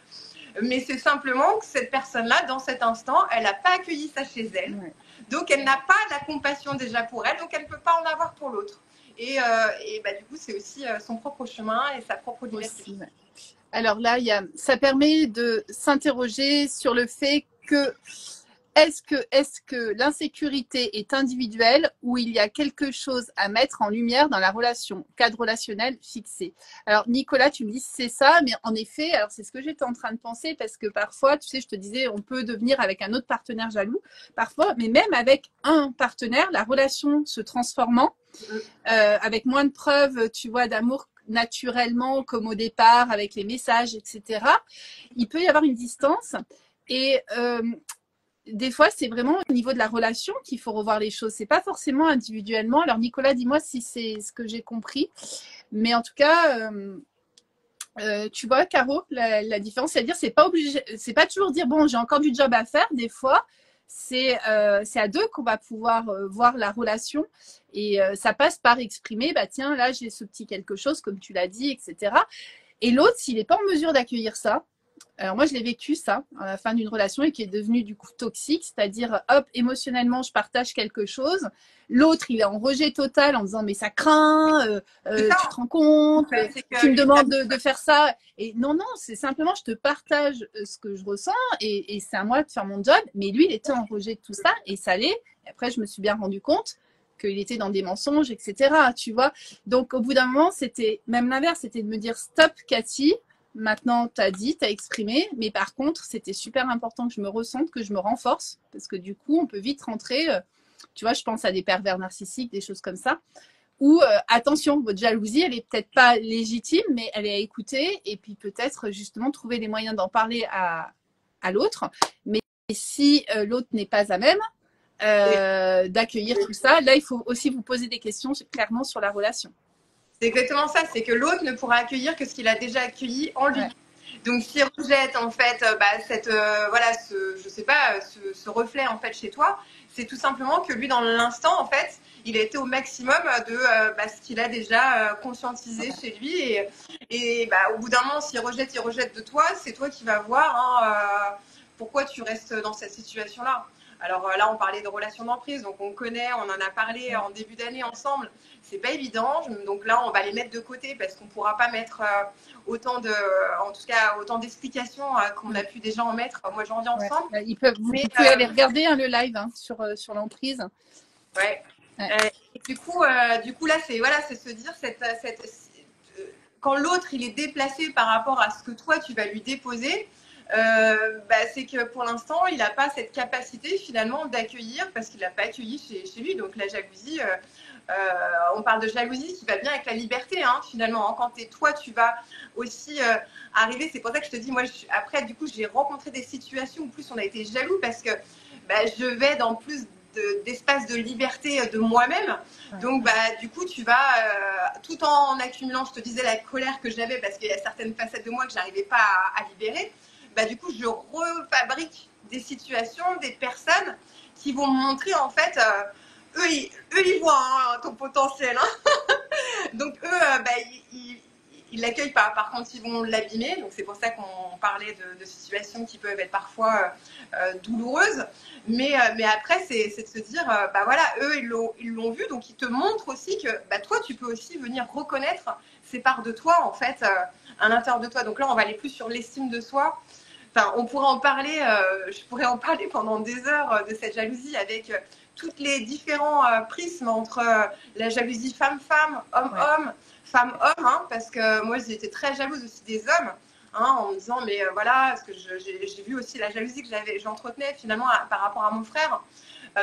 mais c'est simplement que cette personne-là dans cet instant elle n'a pas accueilli ça chez elle. Ouais. Donc, elle n'a pas la compassion déjà pour elle, donc elle ne peut pas en avoir pour l'autre. Et du coup, c'est aussi son propre chemin et sa propre liberté. Aussi, ouais. Alors là, ça permet de s'interroger sur le fait que est-ce que l'insécurité est individuelle ou il y a quelque chose à mettre en lumière dans la relation, cadre relationnel fixé. Alors Nicolas, tu me dis c'est ça, mais en effet, alors c'est ce que j'étais en train de penser parce que parfois, tu sais, je te disais, on peut devenir avec un autre partenaire jaloux, parfois, mais même avec un partenaire, la relation se transformant, avec moins de preuves, tu vois, d'amour naturellement comme au départ, avec les messages, etc. Il peut y avoir une distance et des fois, c'est vraiment au niveau de la relation qu'il faut revoir les choses. C'est pas forcément individuellement. Alors, Nicolas, dis-moi si c'est ce que j'ai compris. Mais en tout cas, tu vois, Caro, la différence, c'est-à-dire, c'est pas obligé, c'est pas toujours dire bon, j'ai encore du job à faire. Des fois, c'est à deux qu'on va pouvoir voir la relation et ça passe par exprimer, bah tiens, là, j'ai ce petit quelque chose, comme tu l'as dit, etc. Et l'autre, s'il n'est pas en mesure d'accueillir ça. Alors moi, je l'ai vécu ça à la fin d'une relation et qui est devenue du coup toxique, c'est-à-dire hop, émotionnellement, je partage quelque chose. L'autre, il est en rejet total en disant mais ça craint, tu te rends compte, tu me demandes de faire ça. Et non, c'est simplement je te partage ce que je ressens et c'est à moi de faire mon job. Mais lui, il était en rejet de tout ça et ça l'est. Et après, je me suis bien rendu compte qu'il était dans des mensonges, etc. Tu vois. Donc au bout d'un moment, c'était même l'inverse, c'était de me dire stop, Cathy. Maintenant, tu as dit, tu as exprimé, mais par contre, c'était super important que je me ressente, que je me renforce, parce que du coup, on peut vite rentrer, tu vois, je pense à des pervers narcissiques, des choses comme ça, où, attention, votre jalousie, elle est peut-être pas légitime, mais elle est à écouter, et puis peut-être justement trouver les moyens d'en parler à l'autre. Mais si l'autre n'est pas à même d'accueillir tout ça, là, il faut aussi vous poser des questions clairement sur la relation. C'est exactement ça, c'est que l'autre ne pourra accueillir que ce qu'il a déjà accueilli en lui. Ouais. Donc, s'il rejette en fait voilà, je sais pas, ce reflet en fait chez toi, c'est tout simplement que lui, dans l'instant, en fait, il a été au maximum de ce qu'il a déjà conscientisé chez lui. Et au bout d'un moment, s'il rejette, il rejette de toi, c'est toi qui vas voir pourquoi tu restes dans cette situation-là. Alors là, on parlait de relations d'emprise, donc on connaît, on en a parlé en début d'année ensemble. C'est pas évident, donc là, on va les mettre de côté parce qu'on pourra pas mettre autant d'explications qu'on a pu déjà en mettre au mois de janvier ensemble. Vous pouvez aller regarder le live sur l'emprise. Ouais. Et du coup, là, c'est se dire quand l'autre il est déplacé par rapport à ce que toi tu vas lui déposer, c'est que pour l'instant il n'a pas cette capacité finalement d'accueillir parce qu'il n'a pas accueilli chez lui. Donc la jalousie, on parle de jalousie qui va bien avec la liberté finalement. Quand toi tu vas aussi arriver, c'est pour ça que je te dis, moi après du coup j'ai rencontré des situations où plus on a été jaloux parce que je vais dans plus d'espace de liberté de moi-même. Donc, du coup, tu vas, tout en accumulant, je te disais, la colère que j'avais parce qu'il y a certaines facettes de moi que j'arrivais pas à libérer, du coup, je refabrique des situations, des personnes qui vont me montrer, en fait, eux, ils voient ton potentiel. Donc, eux, ils l'accueillent pas. Par contre, ils vont l'abîmer. Donc, c'est pour ça qu'on parlait de situations qui peuvent être parfois douloureuses. Mais après, c'est de se dire, voilà, eux, ils l'ont vu. Donc, ils te montrent aussi que toi, tu peux aussi venir reconnaître ces parts de toi, en fait, à l'intérieur de toi. Donc là, on va aller plus sur l'estime de soi. Enfin, on pourrait en parler, je pourrais en parler pendant des heures de cette jalousie avec toutes les différents prismes entre la jalousie femme-femme, homme-homme, femme-homme, parce que moi j'ai été très jalouse aussi des hommes, en me disant mais voilà, parce que j'ai vu aussi la jalousie que j'entretenais finalement par rapport à mon frère,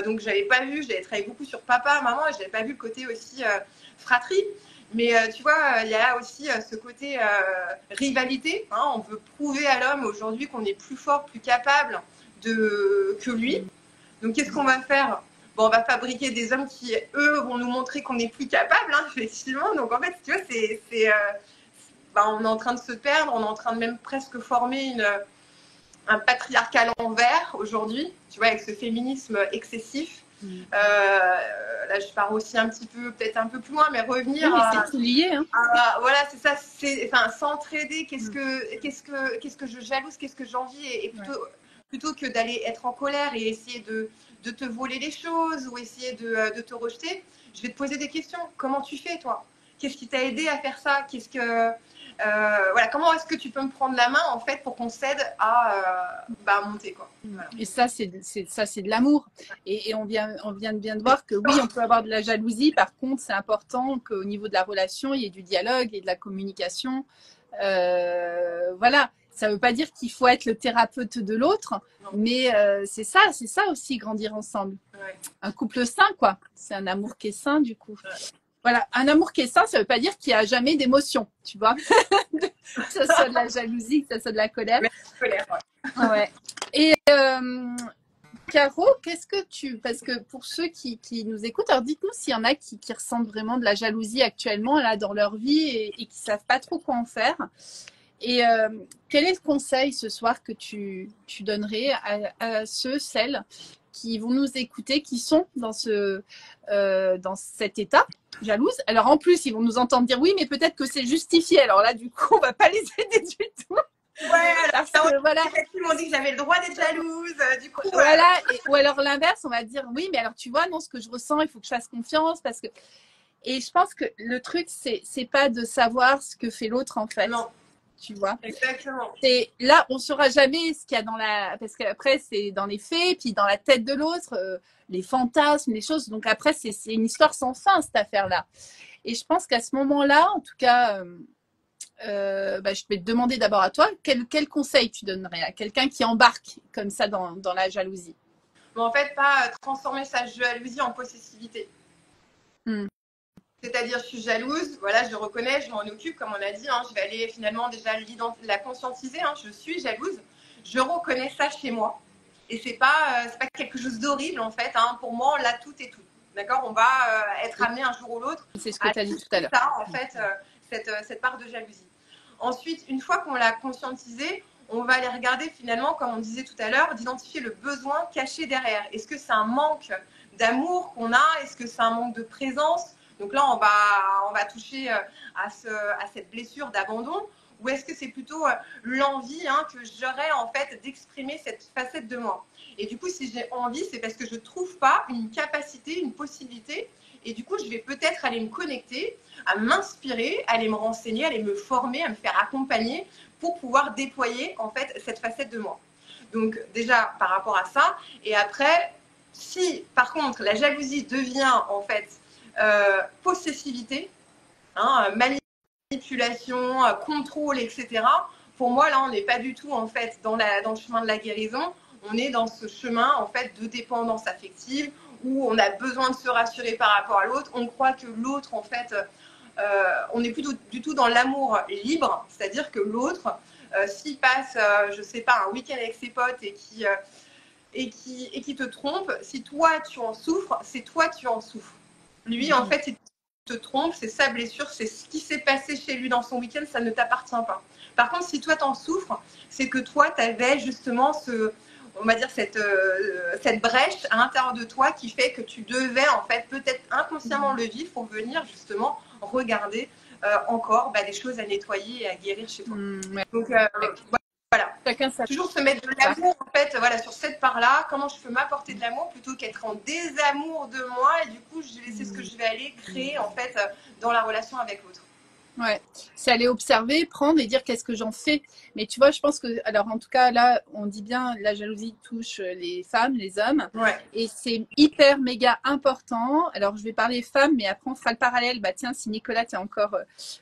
donc j'avais travaillé beaucoup sur papa, maman, et j'avais pas vu le côté aussi fratrie. Mais tu vois, il y a aussi ce côté rivalité. On veut prouver à l'homme aujourd'hui qu'on est plus fort, plus capable que lui. Donc qu'est-ce qu'on va faire ? On va fabriquer des hommes qui, eux, vont nous montrer qu'on est plus capable, effectivement. Donc en fait, tu vois, on est en train de se perdre, on est en train de même presque former un patriarcat à l'envers aujourd'hui, tu vois, avec ce féminisme excessif. Là, je pars aussi un petit peu, peut-être un peu plus loin, mais revenir c'est lié. Voilà, c'est ça. S'entraider. Qu'est-ce que je jalouse, qu'est-ce que j'envie, et plutôt que d'aller être en colère et essayer de te voler les choses ou essayer de te rejeter, je vais te poser des questions. Comment tu fais, toi ? Qu'est-ce qui t'a aidé à faire ça ? Voilà, comment est-ce que tu peux me prendre la main en fait pour qu'on s'aide à monter, quoi. Voilà. Et ça c'est de l'amour. Et on vient de bien de voir que oui, on peut avoir de la jalousie. Par contre, c'est important qu'au niveau de la relation, il y ait du dialogue et de la communication. Voilà. Ça ne veut pas dire qu'il faut être le thérapeute de l'autre, mais c'est ça aussi, grandir ensemble. Ouais. Un couple sain, quoi. C'est un amour qui est sain, du coup. Ouais. Voilà, un amour qui est sain, ça ne veut pas dire qu'il n'y a jamais d'émotion, tu vois. Que ce soit de la jalousie, que ce soit de la colère. Ouais. Et Caro, parce que pour ceux qui nous écoutent, alors dites-nous s'il y en a qui ressentent vraiment de la jalousie actuellement là dans leur vie et qui ne savent pas trop quoi en faire. Et quel est le conseil ce soir que tu donnerais à celles qui vont nous écouter, qui sont dans cet état jalouse? Alors en plus, ils vont nous entendre dire oui, mais peut-être que c'est justifié. Alors là, du coup, on va pas les aider du tout. Ouais, alors voilà. Ils m'ont dit que j'avais le droit d'être jalouse, du coup. Voilà, ou alors l'inverse, on va dire oui, mais alors tu vois, non, ce que je ressens, il faut que je fasse confiance parce que. Et je pense que le truc, c'est pas de savoir ce que fait l'autre en fait. Non. Tu vois. Exactement. Là, on saura jamais ce qu'il y a parce qu'après c'est dans les faits, puis dans la tête de l'autre, les fantasmes, les choses. Donc après, c'est une histoire sans fin cette affaire-là. Et je pense qu'à ce moment-là, en tout cas, je vais te demander d'abord à toi, quel conseil tu donnerais à quelqu'un qui embarque comme ça dans la jalousie? Bon, en fait, pas transformer sa jalousie en possessivité. C'est-à-dire, je suis jalouse, voilà, je reconnais, je m'en occupe, comme on a dit, je vais aller finalement déjà la conscientiser, je suis jalouse, je reconnais ça chez moi. Et c'est pas quelque chose d'horrible, en fait, pour moi, on l'a tout et tout. D'accord ? On va être amené un jour ou l'autre c'est ce que tu as dit tout à l'heure. Ça, en fait, cette part de jalousie. Ensuite, une fois qu'on l'a conscientisé, on va aller regarder finalement, comme on disait tout à l'heure, d'identifier le besoin caché derrière. Est-ce que c'est un manque d'amour qu'on a? Est-ce que c'est un manque de présence? Donc là, on va toucher à cette blessure d'abandon. Ou est-ce que c'est plutôt l'envie que j'aurais en fait d'exprimer cette facette de moi? Et du coup, si j'ai envie, c'est parce que je ne trouve pas une capacité, une possibilité. Et du coup, je vais peut-être aller me connecter, à m'inspirer, aller me renseigner, aller me former, à me faire accompagner pour pouvoir déployer en fait cette facette de moi. Donc déjà par rapport à ça, et après, si par contre la jalousie devient en fait possessivité, manipulation, contrôle, etc. Pour moi, là, on n'est pas du tout en fait dans le chemin de la guérison. On est dans ce chemin en fait de dépendance affective où on a besoin de se rassurer par rapport à l'autre. On croit que l'autre, en fait, on n'est plus du tout dans l'amour libre, c'est-à-dire que l'autre, s'il passe, je sais pas, un week-end avec ses potes et qui te trompe, si toi tu en souffres, c'est toi tu en souffres. Lui, en fait, il te trompe, c'est sa blessure, c'est ce qui s'est passé chez lui dans son week-end, ça ne t'appartient pas. Par contre, si toi t'en souffres, c'est que toi, tu avais justement on va dire cette brèche à l'intérieur de toi qui fait que tu devais en fait peut-être inconsciemment le vivre pour venir justement regarder encore des choses à nettoyer et à guérir chez toi. Ouais. Donc voilà. Chacun sa... Toujours se mettre de l'amour en fait, voilà, sur cette part-là, comment je peux m'apporter de l'amour plutôt qu'être en désamour de moi et du coup je vais laisser ce que je vais aller créer en fait dans la relation avec l'autre. Ouais, c'est aller observer, prendre et dire qu'est-ce que j'en fais. Mais tu vois, je pense que, alors en tout cas, là, on dit bien, la jalousie touche les femmes, les hommes. Ouais. Et c'est hyper méga important. Alors, je vais parler femmes, mais après, on fera le parallèle. Bah, tiens, si Nicolas, tu es encore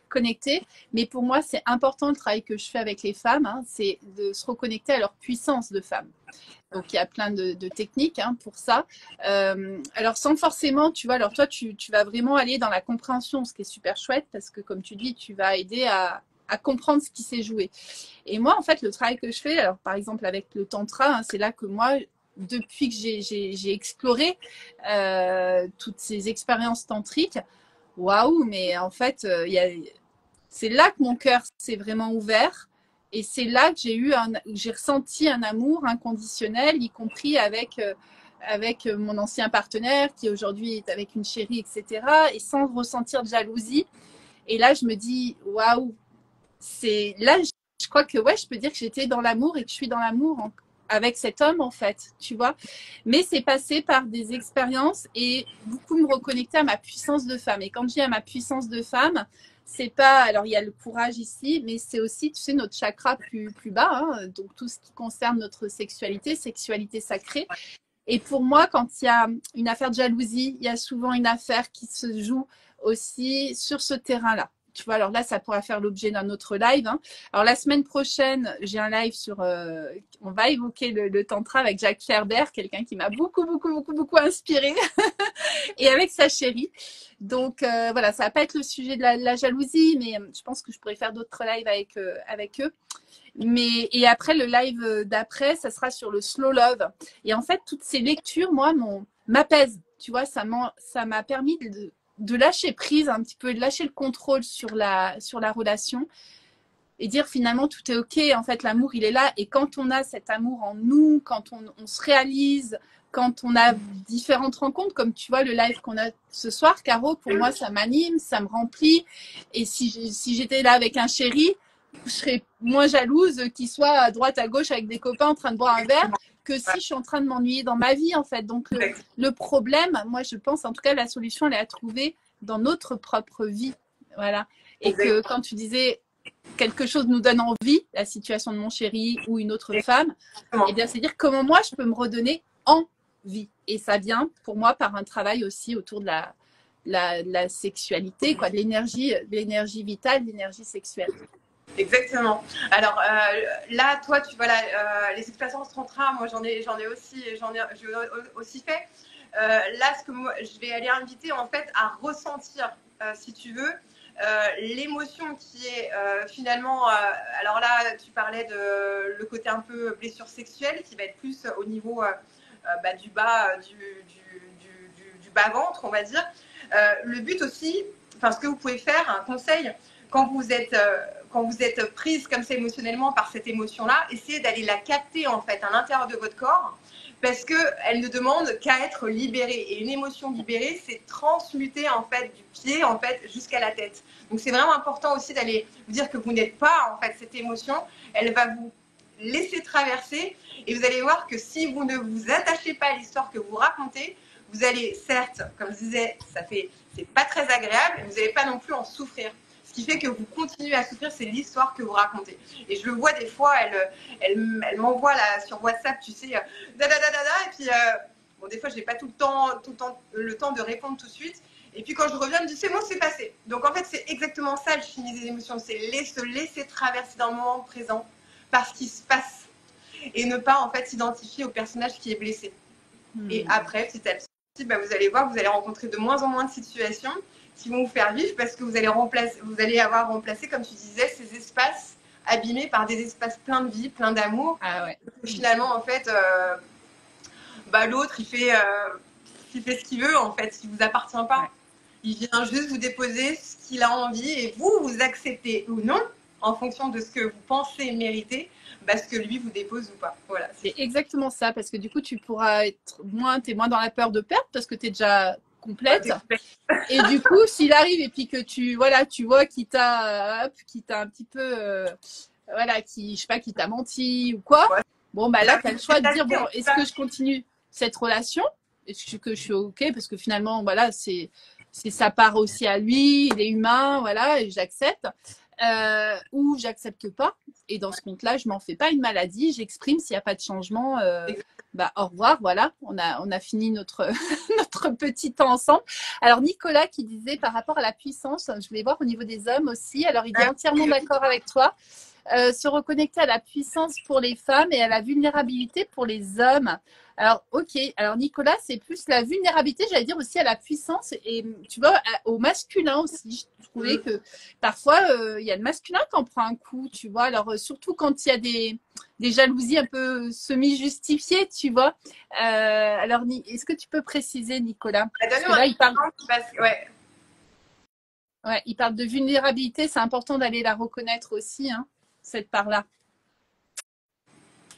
connecté. Mais pour moi, c'est important le travail que je fais avec les femmes, c'est de se reconnecter à leur puissance de femme. Donc, il y a plein de techniques pour ça. Alors, sans forcément, tu vois, alors toi, tu vas vraiment aller dans la compréhension, ce qui est super chouette, parce que, comme tu dis, tu vas aider à comprendre ce qui s'est joué. Et moi, en fait, le travail que je fais, alors par exemple avec le tantra, c'est là que moi, depuis que j'ai exploré toutes ces expériences tantriques, waouh, mais en fait, c'est là que mon cœur s'est vraiment ouvert. Et c'est là que j'ai ressenti un amour inconditionnel, y compris avec mon ancien partenaire qui aujourd'hui est avec une chérie, etc. Et sans ressentir de jalousie. Et là, je me dis, waouh, c'est là, je crois que ouais, je peux dire que j'étais dans l'amour et que je suis dans l'amour avec cet homme en fait, tu vois. Mais c'est passé par des expériences et beaucoup me reconnecter à ma puissance de femme. Et quand je dis à ma puissance de femme, c'est pas, alors il y a le courage ici, mais c'est aussi, tu sais, notre chakra plus bas, donc tout ce qui concerne notre sexualité sacrée. Et pour moi, quand il y a une affaire de jalousie, il y a souvent une affaire qui se joue aussi sur ce terrain-là. Tu vois, alors là, ça pourra faire l'objet d'un autre live. Alors la semaine prochaine, j'ai un live sur, on va évoquer le tantra avec Jacques Ferber, quelqu'un qui m'a beaucoup inspiré, et avec sa chérie. Donc voilà, ça va pas être le sujet de la jalousie, mais je pense que je pourrais faire d'autres lives avec eux. Et après, le live d'après, ça sera sur le slow love. Et en fait, toutes ces lectures, moi, m'apaisent. Tu vois, ça m'a permis de lâcher prise un petit peu, de lâcher le contrôle sur la relation et dire finalement tout est ok. En fait, l'amour, il est là. Et quand on a cet amour en nous, quand on se réalise, quand on a différentes rencontres, comme tu vois le live qu'on a ce soir, Caro, pour moi, ça m'anime, ça me remplit. Et si j'étais là avec un chéri, je serais moins jalouse qu'il soit à droite, à gauche avec des copains en train de boire un verre que si je suis en train de m'ennuyer dans ma vie, en fait. Donc, le problème, moi, je pense, en tout cas, la solution, elle est à trouver dans notre propre vie. Voilà. Et que quand tu disais quelque chose nous donne envie, la situation de mon chéri ou une autre femme, eh bien, c'est dire comment moi, je peux me redonner envie. Et ça vient, pour moi, par un travail aussi autour de la sexualité, quoi, de l'énergie vitale, de l'énergie sexuelle. Exactement. Alors là, toi, tu vois les expériences tantra, moi j'en ai aussi fait. Là, ce que moi, je vais aller inviter en fait à ressentir, si tu veux, l'émotion qui est finalement. Alors là, tu parlais de le côté un peu blessure sexuelle, qui va être plus au niveau du bas, du bas ventre, on va dire. Le but aussi, enfin ce que vous pouvez faire, un conseil. Quand vous êtes, quand vous êtes prise comme ça émotionnellement par cette émotion-là, essayez d'aller la capter en fait à l'intérieur de votre corps, parce qu'elle ne demande qu'à être libérée. Et une émotion libérée, c'est transmuter en fait du pied en fait jusqu'à la tête. Donc c'est vraiment important aussi d'aller vous dire que vous n'êtes pas en fait cette émotion. Elle va vous laisser traverser, et vous allez voir que si vous ne vous attachez pas à l'histoire que vous racontez, vous allez, certes, comme je disais, c'est pas très agréable, mais vous n'allez pas non plus en souffrir. Ce qui fait que vous continuez à souffrir, c'est l'histoire que vous racontez. Et je le vois des fois, elle m'envoie là sur WhatsApp, tu sais, et puis bon, des fois, je n'ai pas tout le temps de répondre tout de suite. Et puis quand je reviens, je me dis, c'est bon, c'est passé. Donc en fait, c'est exactement ça le chimie des émotions, c'est se laisser traverser dans le moment présent par ce qui se passe et ne pas en fait s'identifier au personnage qui est blessé. Et après, petit à petit, bah, vous allez voir, vous allez rencontrer de moins en moins de situations qui vont vous faire vivre, parce que vous allez avoir remplacé, comme tu disais, ces espaces abîmés par des espaces pleins de vie, pleins d'amour. Ah ouais. Finalement, en fait, bah, l'autre, il fait ce qu'il veut, en fait, il ne vous appartient pas. Ouais. Il vient juste vous déposer ce qu'il a envie, et vous acceptez ou non, en fonction de ce que vous pensez mériter, parce que lui vous dépose ou pas. Voilà. C'est exactement ça, parce que du coup, tu pourras être t'es moins dans la peur de perdre, parce que tu es déjà complète. Et du coup, s'il arrive et puis que tu vois qu'il t'a un petit peu, je sais pas, qui t'a menti ou quoi. Ouais. Bon, bah là, tu as le choix de dire, bon, est-ce que je continue cette relation? Est-ce que je suis OK? Parce que finalement, voilà, c'est sa part aussi à lui, il est humain, voilà, et j'accepte. Ou j'accepte pas, et dans ce compte-là, je m'en fais pas une maladie, j'exprime, s'il n'y a pas de changement, bah, au revoir, voilà, on a fini notre petit temps ensemble. Alors Nicolas qui disait par rapport à la puissance, je voulais voir au niveau des hommes aussi, alors il est entièrement d'accord avec toi, se reconnecter à la puissance pour les femmes et à la vulnérabilité pour les hommes. Alors, ok. Alors, Nicolas, c'est plus la vulnérabilité, j'allais dire aussi à la puissance et, tu vois, au masculin aussi. Je trouvais que parfois, il y a le masculin qui en prend un coup, tu vois. Alors, surtout quand il y a des jalousies un peu semi-justifiées, tu vois. Alors, est-ce que tu peux préciser, Nicolas? Parce que là, il parle... Ouais, il parle de vulnérabilité. C'est important d'aller la reconnaître aussi, hein, cette part-là.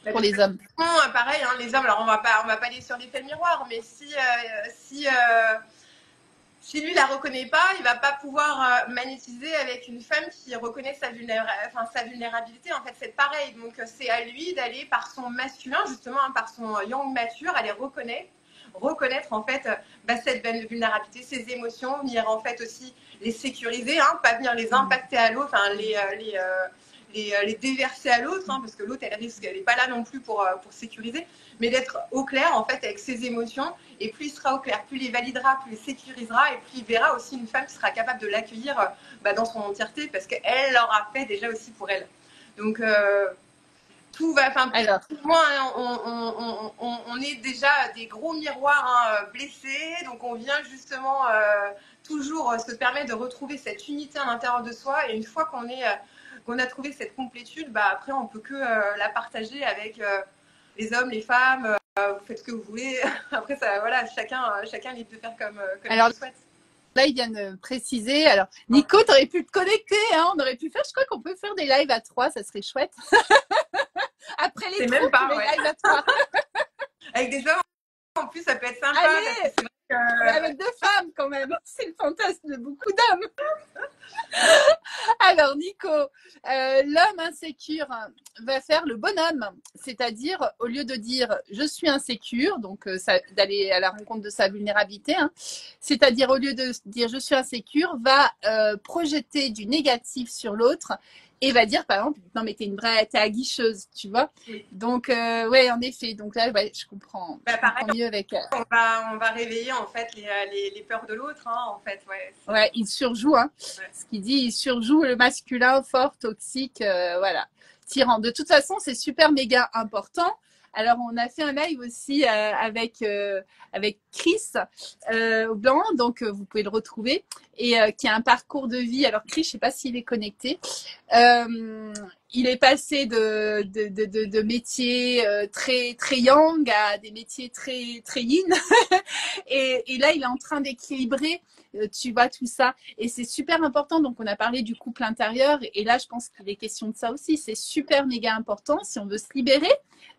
Pour les hommes. Pareil, hein, les hommes, alors on va pas aller sur l'effet miroir, mais si lui la reconnaît pas, il va pas pouvoir magnétiser avec une femme qui reconnaît sa vulnérabilité. En fait, c'est pareil. Donc, c'est à lui d'aller par son masculin, justement, hein, par son yang mature, aller reconnaître en fait cette vulnérabilité, ses émotions, venir en fait aussi les sécuriser, hein, pas venir les impacter à l'autre, hein, les déverser à l'autre, hein, parce que l'autre, elle n'est pas là non plus pour sécuriser, mais d'être au clair en fait avec ses émotions. Et plus il sera au clair, plus il les validera, plus il les sécurisera, et plus il verra aussi une femme qui sera capable de l'accueillir dans son entièreté, parce qu'elle l'aura fait déjà aussi pour elle. Donc tout va, enfin, moi, hein, on est déjà des gros miroirs, hein, blessés, donc on vient justement toujours se permettre de retrouver cette unité à l'intérieur de soi, et une fois qu'on a trouvé cette complétude, bah, après on peut que la partager avec les hommes, les femmes, vous faites ce que vous voulez. Après, ça, voilà, chacun est libre de faire comme il le souhaite. Là, ils viennent préciser. Alors, Nico, tu aurais pu te connecter, hein, on aurait pu faire, je crois qu'on peut faire des lives à 3, ça serait chouette. Après les même pas, lives à 3. Avec des hommes, en plus, ça peut être sympa. Allez, avec 2 femmes, quand même. C'est le fantasme de beaucoup d'hommes. Alors, Nico, l'homme insécure va faire le bonhomme. C'est-à-dire, au lieu de dire « je suis insécure », donc d'aller à la rencontre de sa vulnérabilité, hein, c'est-à-dire, au lieu de dire « je suis insécure », va projeter du négatif sur l'autre et va dire, par exemple, non, mais t'es aguicheuse, tu vois. Donc, ouais, en effet. Donc là, ouais, je comprends. Pareil, mieux avec. On va réveiller, en fait, les peurs de l'autre, hein, en fait. Ouais, il surjoue, hein. Ouais. Ce qu'il dit, il surjoue le masculin fort, toxique, voilà, tyran. De toute façon, c'est super méga important. Alors, on a fait un live aussi avec Chris Blanc, donc vous pouvez le retrouver. et qui a un parcours de vie. Alors Chris, je sais pas s'il est connecté. Il est passé de métiers très très yang à des métiers très très yin et là il est en train d'équilibrer tu vois tout ça et c'est super important. Donc on a parlé du couple intérieur et là je pense qu'il est question de ça aussi. C'est super méga important si on veut se libérer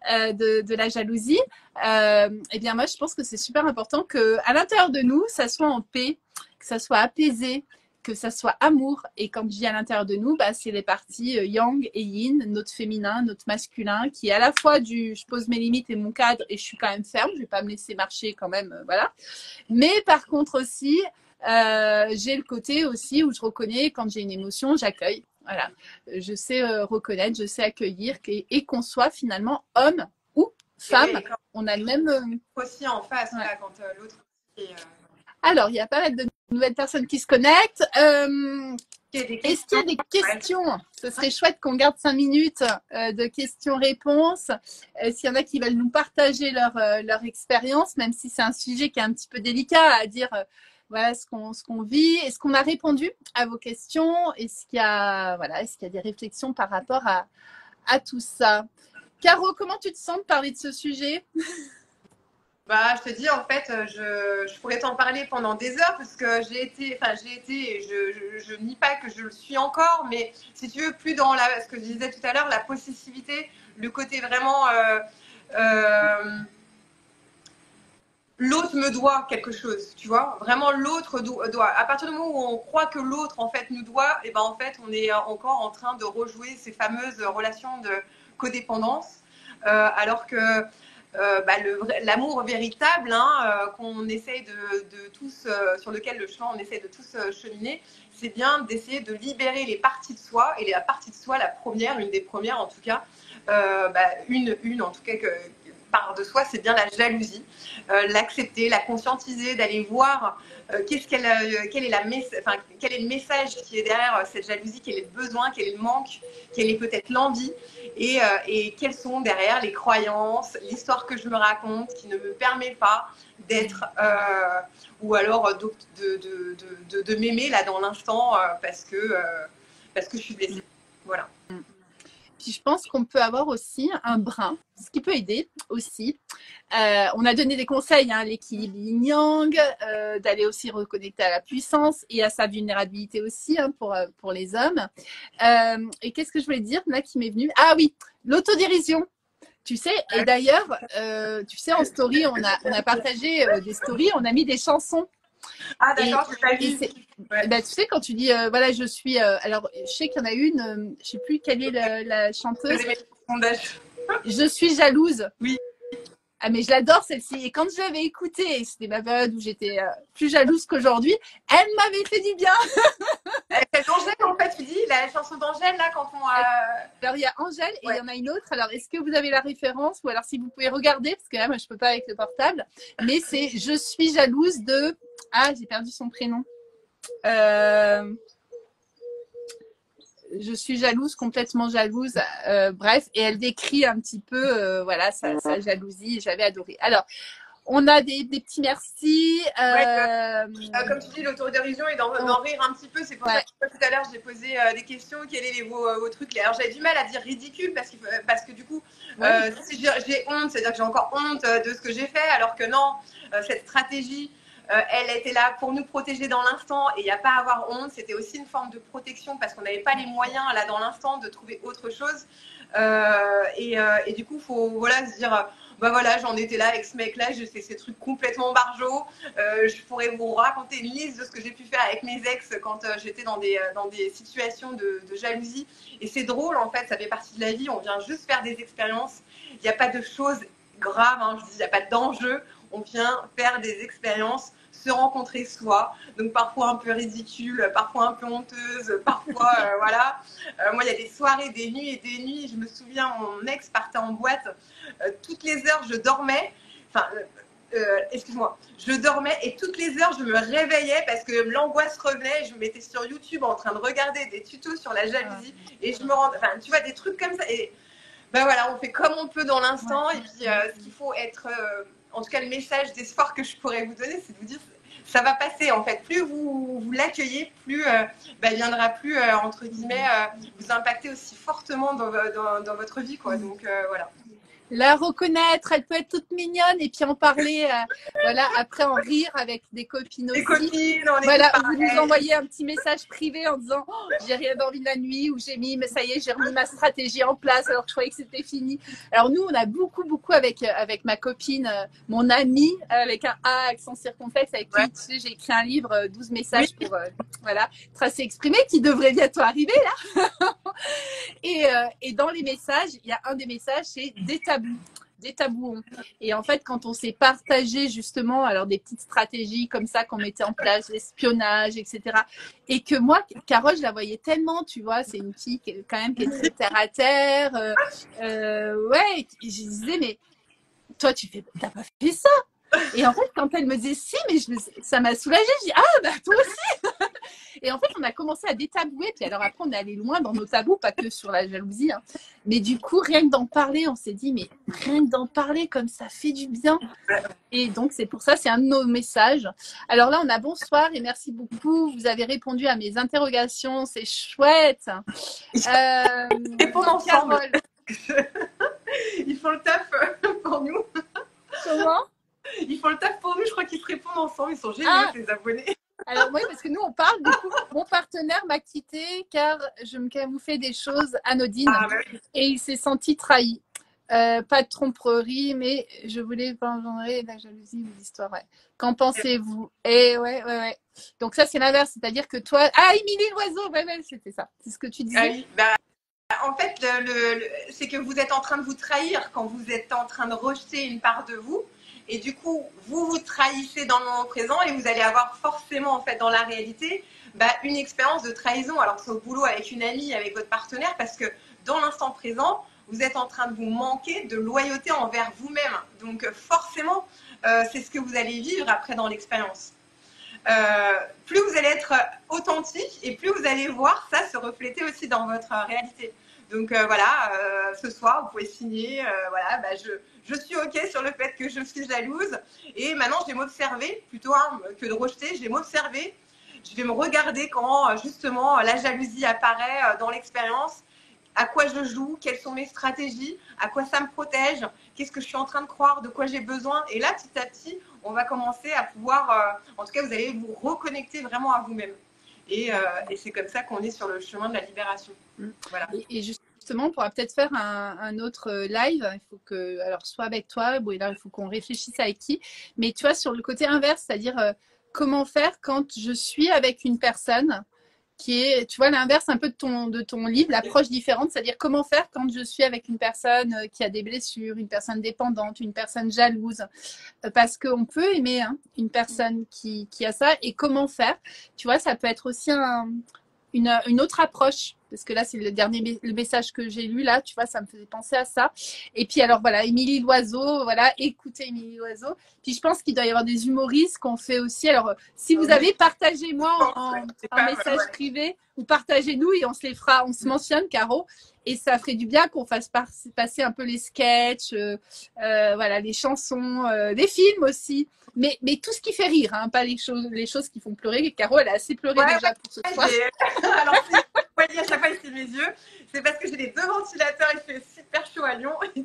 de la jalousie. Eh bien moi je pense que c'est super important que à l'intérieur de nous ça soit en paix, que ça soit apaisé, que ça soit amour. Et quand je dis à l'intérieur de nous, bah, c'est les parties yang et yin, notre féminin, notre masculin, qui est à la fois du je pose mes limites et mon cadre et je suis quand même ferme, je vais pas me laisser marcher quand même, voilà. Mais par contre aussi, j'ai le côté aussi où je reconnais quand j'ai une émotion, j'accueille. Voilà, je sais reconnaître, je sais accueillir et qu'on soit finalement homme ou femme, on a le même aussi en face là, quand l'autre est, Alors, il y a pas mal de nouvelles personnes qui se connectent. Est-ce qu'il y a des questions? Ce serait chouette qu'on garde 5 minutes de questions-réponses. S'il y en a qui veulent nous partager leur expérience, même si c'est un sujet qui est un petit peu délicat à dire voilà ce qu'on vit. Est-ce qu'on a répondu à vos questions? Est-ce qu'il y a des réflexions par rapport à tout ça? Caro, comment tu te sens de parler de ce sujet? Bah, je te dis, en fait, je pourrais t'en parler pendant des heures parce que j'ai été, et je nie pas que je le suis encore, mais si tu veux, plus dans ce que je disais tout à l'heure, la possessivité, le côté vraiment, l'autre me doit quelque chose, tu vois, vraiment l'autre doit. À partir du moment où on croit que l'autre, en fait, nous doit, et ben, en fait, on est encore en train de rejouer ces fameuses relations de codépendance, alors que l'amour véritable qu'on essaye de tous, sur lequel le chemin on essaye de tous cheminer, c'est bien d'essayer de libérer les parties de soi. Et la partie de soi, la première, une des premières en tout cas, une en tout cas que part de soi, c'est bien la jalousie. L'accepter, la conscientiser, d'aller voir quel est le message qui est derrière cette jalousie, quel est le besoin, quel est le manque, quelle est peut-être l'envie, et quelles sont derrière les croyances, l'histoire que je me raconte qui ne me permet pas d'être, ou alors de m'aimer là dans l'instant parce que je suis blessée. Voilà. Puis je pense qu'on peut avoir aussi un brin, ce qui peut aider aussi. On a donné des conseils, l'équilibre yin-yang, d'aller aussi reconnecter à la puissance et à sa vulnérabilité aussi pour les hommes. Et qu'est-ce que je voulais dire là qui m'est venu? Ah oui, l'autodérision. Tu sais, et d'ailleurs, tu sais, en story, on a partagé des stories, on a mis des chansons. Ah d'accord, je pas vu. Ouais. Tu sais, quand tu dis, voilà, je suis... alors, je sais qu'il y en a une, je sais plus quelle est la chanteuse. Je suis jalouse. Oui. Ah, mais je l'adore celle-ci. Et quand je l'avais écoutée, c'était ma période où j'étais plus jalouse qu'aujourd'hui, elle m'avait fait du bien. C'est Angèle, en fait, tu dis, la chanson d'Angèle, là, quand on... Alors, il y a Angèle et il y en a une autre. Alors, est-ce que vous avez la référence? Ou alors, si vous pouvez regarder, parce que là, moi, je peux pas avec le portable. Mais c'est « Je suis jalouse de… » Ah, j'ai perdu son prénom. Je suis jalouse, complètement jalouse. Bref, et elle décrit un petit peu sa jalousie. J'avais adoré. Alors, on a des petits merci. Comme tu dis, l'autodérision et d'en rire un petit peu. C'est pour ça que tout à l'heure, j'ai posé des questions. Quels étaient vos trucs? Alors, j'avais du mal à dire ridicule parce que du coup, si j'ai honte, c'est-à-dire que j'ai encore honte de ce que j'ai fait, alors que non, cette stratégie, elle était là pour nous protéger dans l'instant et il n'y a pas à avoir honte. C'était aussi une forme de protection parce qu'on n'avait pas les moyens là dans l'instant de trouver autre chose. Et du coup, il faut se dire, bah voilà, j'en étais là avec ce mec-là, j'ai fait ces trucs complètement barjots. Je pourrais vous raconter une liste de ce que j'ai pu faire avec mes ex quand j'étais dans des situations de jalousie. Et c'est drôle en fait, ça fait partie de la vie. On vient juste faire des expériences. Il n'y a pas de choses graves, je dis, il n'y a pas d'enjeu. On vient faire des expériences, se rencontrer soi, donc parfois un peu ridicule, parfois un peu honteuse, parfois voilà. Moi, il y a des soirées, des nuits et des nuits. Je me souviens, mon ex partait en boîte. Toutes les heures, je dormais. Enfin, excuse-moi, je dormais et toutes les heures, je me réveillais parce que l'angoisse revenait. Je me mettais sur YouTube en train de regarder des tutos sur la jalousie et je me rendais. Enfin, tu vois, des trucs comme ça. Et ben voilà, on fait comme on peut dans l'instant. Et puis, ce qu'il faut être. En tout cas, le message d'espoir que je pourrais vous donner, c'est de vous dire, ça va passer en fait. Plus vous l'accueillez, plus il viendra plus, entre guillemets, vous impacter aussi fortement dans votre vie, quoi. Donc voilà. La reconnaître, elle peut être toute mignonne et puis en parler, voilà, après en rire avec des copines aussi. Des copines, on est voilà, vous nous envoyez un petit message privé en disant oh, j'ai rien dormi la nuit ou j'ai mis, mais ça y est, j'ai remis ma stratégie en place alors que je croyais que c'était fini. Alors nous, on a beaucoup avec ma copine, mon amie avec un A accent circonflexe avec qui tu sais, j'ai écrit un livre 12 messages pour voilà, tracer exprimé qui devrait bientôt arriver là. Et dans les messages, il y a un des messages, c'est des tabous. Et en fait, quand on s'est partagé justement, alors des petites stratégies comme ça qu'on mettait en place, l'espionnage, etc. Et que moi, Carole, je la voyais tellement, tu vois, c'est une fille quand même qui est très terre à terre. Ouais, je disais, mais toi, t'as pas fait ça. Et en fait, quand elle me disait si, mais ça m'a soulagée. Je dis ah bah toi aussi. Et en fait, on a commencé à détabouer. Puis alors après, on est allé loin dans nos tabous, pas que sur la jalousie. Hein. Mais du coup, rien que d'en parler, on s'est dit mais rien que d'en parler, comme ça fait du bien. Et donc c'est pour ça, c'est un de nos messages. Alors là, on a bonsoir et merci beaucoup. Vous avez répondu à mes interrogations, c'est chouette. Répondre ensemble. Ils font le taf pour nous. Comment? Ils font le taf pour nous, je crois qu'ils se répondent ensemble, ils sont géniaux, les abonnés. Alors oui, parce que nous, on parle, du coup, mon partenaire m'a quitté car je me camouflais des choses anodines et il s'est senti trahi. Pas de tromperie, mais je voulais pas engendrer la jalousie ou l'histoire. Ouais. Qu'en pensez-vous? Et ouais. Donc ça, c'est l'inverse, c'est-à-dire que toi… Ah, Émilie Loiseau, ouais, c'était ça. C'est ce que tu disais. Ah oui, en fait, c'est que vous êtes en train de vous trahir quand vous êtes en train de rejeter une part de vous. Et du coup, vous vous trahissez dans le moment présent et vous allez avoir forcément, en fait, dans la réalité, une expérience de trahison. Alors que c'est au boulot avec une amie, avec votre partenaire, parce que dans l'instant présent, vous êtes en train de vous manquer de loyauté envers vous-même. Donc forcément, c'est ce que vous allez vivre après dans l'expérience. Plus vous allez être authentique et plus vous allez voir ça se refléter aussi dans votre réalité. Donc voilà, ce soir, vous pouvez signer, voilà, je suis OK sur le fait que je suis jalouse et maintenant je vais m'observer, plutôt que de rejeter, je vais m'observer, je vais me regarder quand justement la jalousie apparaît dans l'expérience, à quoi je joue, quelles sont mes stratégies, à quoi ça me protège, qu'est-ce que je suis en train de croire, de quoi j'ai besoin. Et là, petit à petit, on va commencer à pouvoir, en tout cas, vous allez vous reconnecter vraiment à vous-même. Et c'est comme ça qu'on est sur le chemin de la libération. Voilà. Et justement, on pourra peut-être faire un autre live. Il faut que, alors, soit avec toi, bon, là, il faut qu'on réfléchisse avec qui. Mais tu vois, sur le côté inverse, c'est-à-dire comment faire quand je suis avec une personne qui est, tu vois, l'inverse un peu de ton livre, l'approche différente, c'est-à-dire comment faire quand je suis avec une personne qui a des blessures, une personne dépendante, une personne jalouse, parce qu'on peut aimer une personne qui a ça, et comment faire, tu vois, ça peut être aussi une autre approche, parce que là, c'est le message que j'ai lu, là, tu vois, ça me faisait penser à ça. Et puis, alors, voilà, Émilie Loiseau, voilà, écoutez Émilie Loiseau. Puis, je pense qu'il doit y avoir des humoristes qu'on fait aussi. Alors, si vous avez, partagez-moi en message privé, ou partagez-nous et on se les fera, on se mentionne, Caro. Et ça ferait du bien qu'on fasse passer un peu les sketchs, voilà, les chansons, les films aussi. Mais tout ce qui fait rire, pas les choses qui font pleurer. Caro, elle a assez pleuré déjà pour ce soir. Alors, si vous voyez à chaque fois ici mes yeux, c'est parce que j'ai les 2 ventilateurs, il fait super chaud à Lyon. Et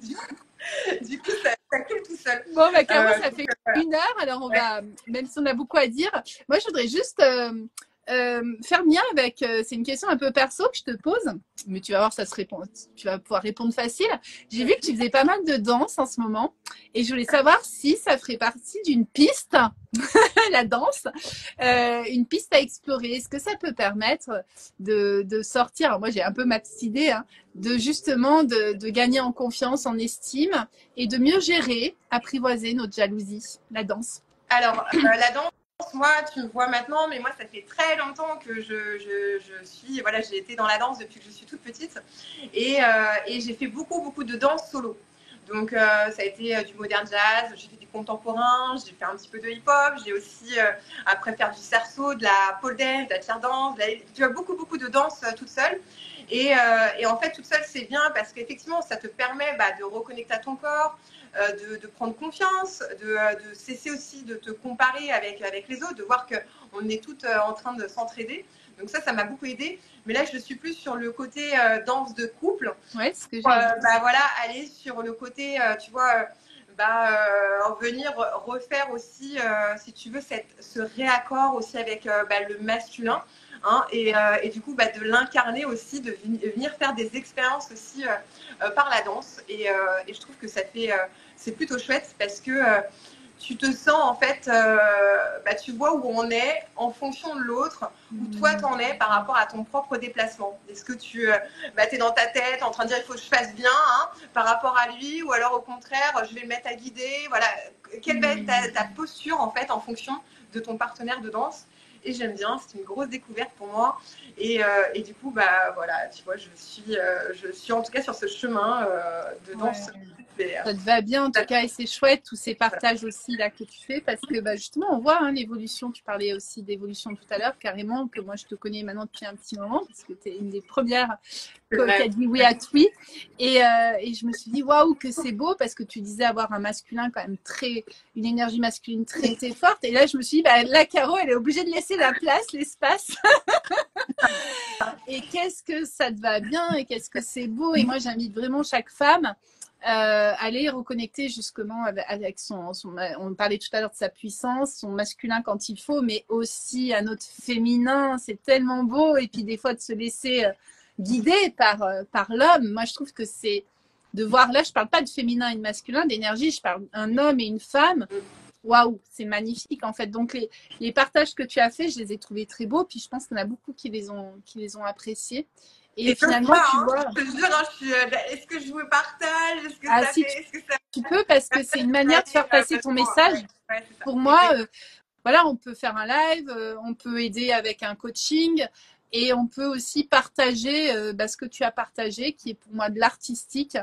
du coup ça coule tout seul. Bon, Caro, ça fait 1 heure. Alors, on va, même si on a beaucoup à dire, moi, je voudrais juste faire lien avec, c'est une question un peu perso que je te pose, mais tu vas voir, ça se répond, tu vas pouvoir répondre facile. J'ai vu que tu faisais pas mal de danse en ce moment et je voulais savoir si ça ferait partie d'une piste, la danse, une piste à explorer. Est-ce que ça peut permettre de sortir, alors moi j'ai un peu ma petite idée, de justement de gagner en confiance, en estime et de mieux gérer, apprivoiser notre jalousie, la danse. Alors, la danse, moi, tu me vois maintenant, mais moi, ça fait très longtemps que je suis, voilà, j'ai été dans la danse depuis que je suis toute petite et j'ai fait beaucoup de danse solo. Donc, ça a été du modern jazz, j'ai fait du du contemporain, j'ai fait un petit peu de hip-hop, j'ai aussi après faire du cerceau, de la pole dance, de la chair dance, tu as beaucoup de danse toute seule. Et en fait, toute seule, c'est bien parce qu'effectivement, ça te permet de reconnecter à ton corps, de prendre confiance, de cesser aussi de te comparer avec les autres, de voir qu'on est toutes en train de s'entraider. Donc ça m'a beaucoup aidé. Mais là, je suis plus sur le côté danse de couple. Ouais, ce que j'ai voilà, aller sur le côté, tu vois, venir refaire aussi, si tu veux, ce réaccord aussi avec le masculin. Hein, et du coup, de l'incarner aussi, de venir faire des expériences aussi par la danse. Et je trouve que c'est plutôt chouette parce que tu te sens en fait, tu vois où on est en fonction de l'autre, où toi t'en es par rapport à ton propre déplacement. Est-ce que tu es dans ta tête en train de dire il faut que je fasse bien par rapport à lui, ou alors au contraire je vais le mettre à guider. Voilà, quelle va être ta posture en fait en fonction de ton partenaire de danse. Et j'aime bien, c'est une grosse découverte pour moi. Et du coup, voilà, tu vois, je suis en tout cas sur ce chemin de danse. Ça te va bien en tout cas, et c'est chouette tous ces partages aussi là que tu fais, parce que justement on voit l'évolution. Tu parlais aussi d'évolution tout à l'heure, carrément, que moi je te connais maintenant depuis un petit moment, parce que tu es une des premières qui a dit oui à tout. Et je me suis dit waouh, que c'est beau, parce que tu disais avoir un masculin quand même une énergie masculine très très forte. Et là je me suis dit la Caro, elle est obligée de laisser la place, l'espace. Et qu'est-ce que ça te va bien, et qu'est-ce que c'est beau. Et moi j'invite vraiment chaque femme aller reconnecter justement avec on parlait tout à l'heure de sa puissance, son masculin quand il faut, mais aussi un autre féminin. C'est tellement beau. Et puis des fois de se laisser guider par l'homme. Moi je trouve que c'est de voir, là je parle pas de féminin et de masculin, d'énergie, je parle d'un homme et une femme. Waouh, c'est magnifique en fait. Donc les partages que tu as fait, je les ai trouvés très beaux, puis je pense qu'il y en a beaucoup qui les ont appréciés. Et finalement, tu vois. Je te jure, est-ce que je vous partage? Est-ce que si tu peux, parce que c'est une manière de faire passer ton message. Pour moi, voilà, on peut faire un live, on peut aider avec un coaching, et on peut aussi partager ce que tu as partagé, qui est pour moi de l'artistique.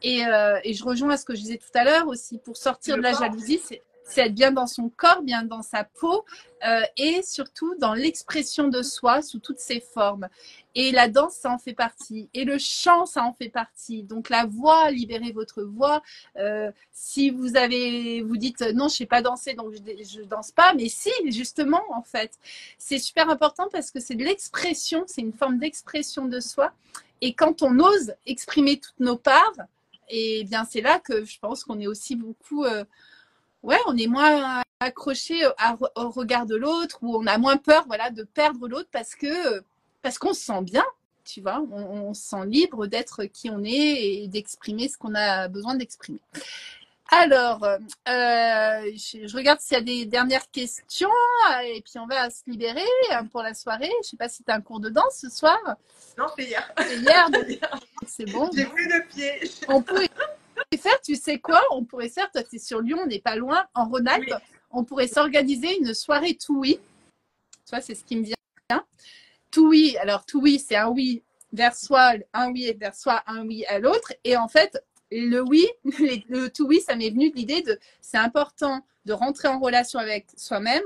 Et je rejoins à ce que je disais tout à l'heure aussi, pour sortir de la jalousie, c'est être bien dans son corps, bien dans sa peau, et surtout dans l'expression de soi sous toutes ses formes. Et la danse, ça en fait partie. Et le chant, ça en fait partie. Donc la voix, libérez votre voix. Si vous dites non, je sais pas danser, donc je danse pas. Mais si, justement, en fait, c'est super important, parce que c'est de l'expression, c'est une forme d'expression de soi. Et quand on ose exprimer toutes nos parts, et bien c'est là que je pense qu'on est aussi beaucoup... on est moins accroché au regard de l'autre, ou on a moins peur, voilà, de perdre l'autre, parce qu'on se sent bien, tu vois, on se sent libre d'être qui on est et d'exprimer ce qu'on a besoin d'exprimer. Alors, je regarde s'il y a des dernières questions, et puis on va se libérer pour la soirée. Je ne sais pas si tu as un cours de danse ce soir. Non, c'est hier. C'est hier, donc c'est bon. J'ai plus de pieds. On pourrait faire, tu sais quoi, on pourrait faire, toi tu es sur Lyon, on n'est pas loin, en Rhône-Alpes, oui. On pourrait s'organiser une soirée tout oui. Tu vois, c'est ce qui me vient. Tout oui, alors tout oui, c'est un oui vers soi, un oui vers soi, un oui à l'autre. Et en fait, le oui, le tout oui, ça m'est venu de l'idée c'est important de rentrer en relation avec soi-même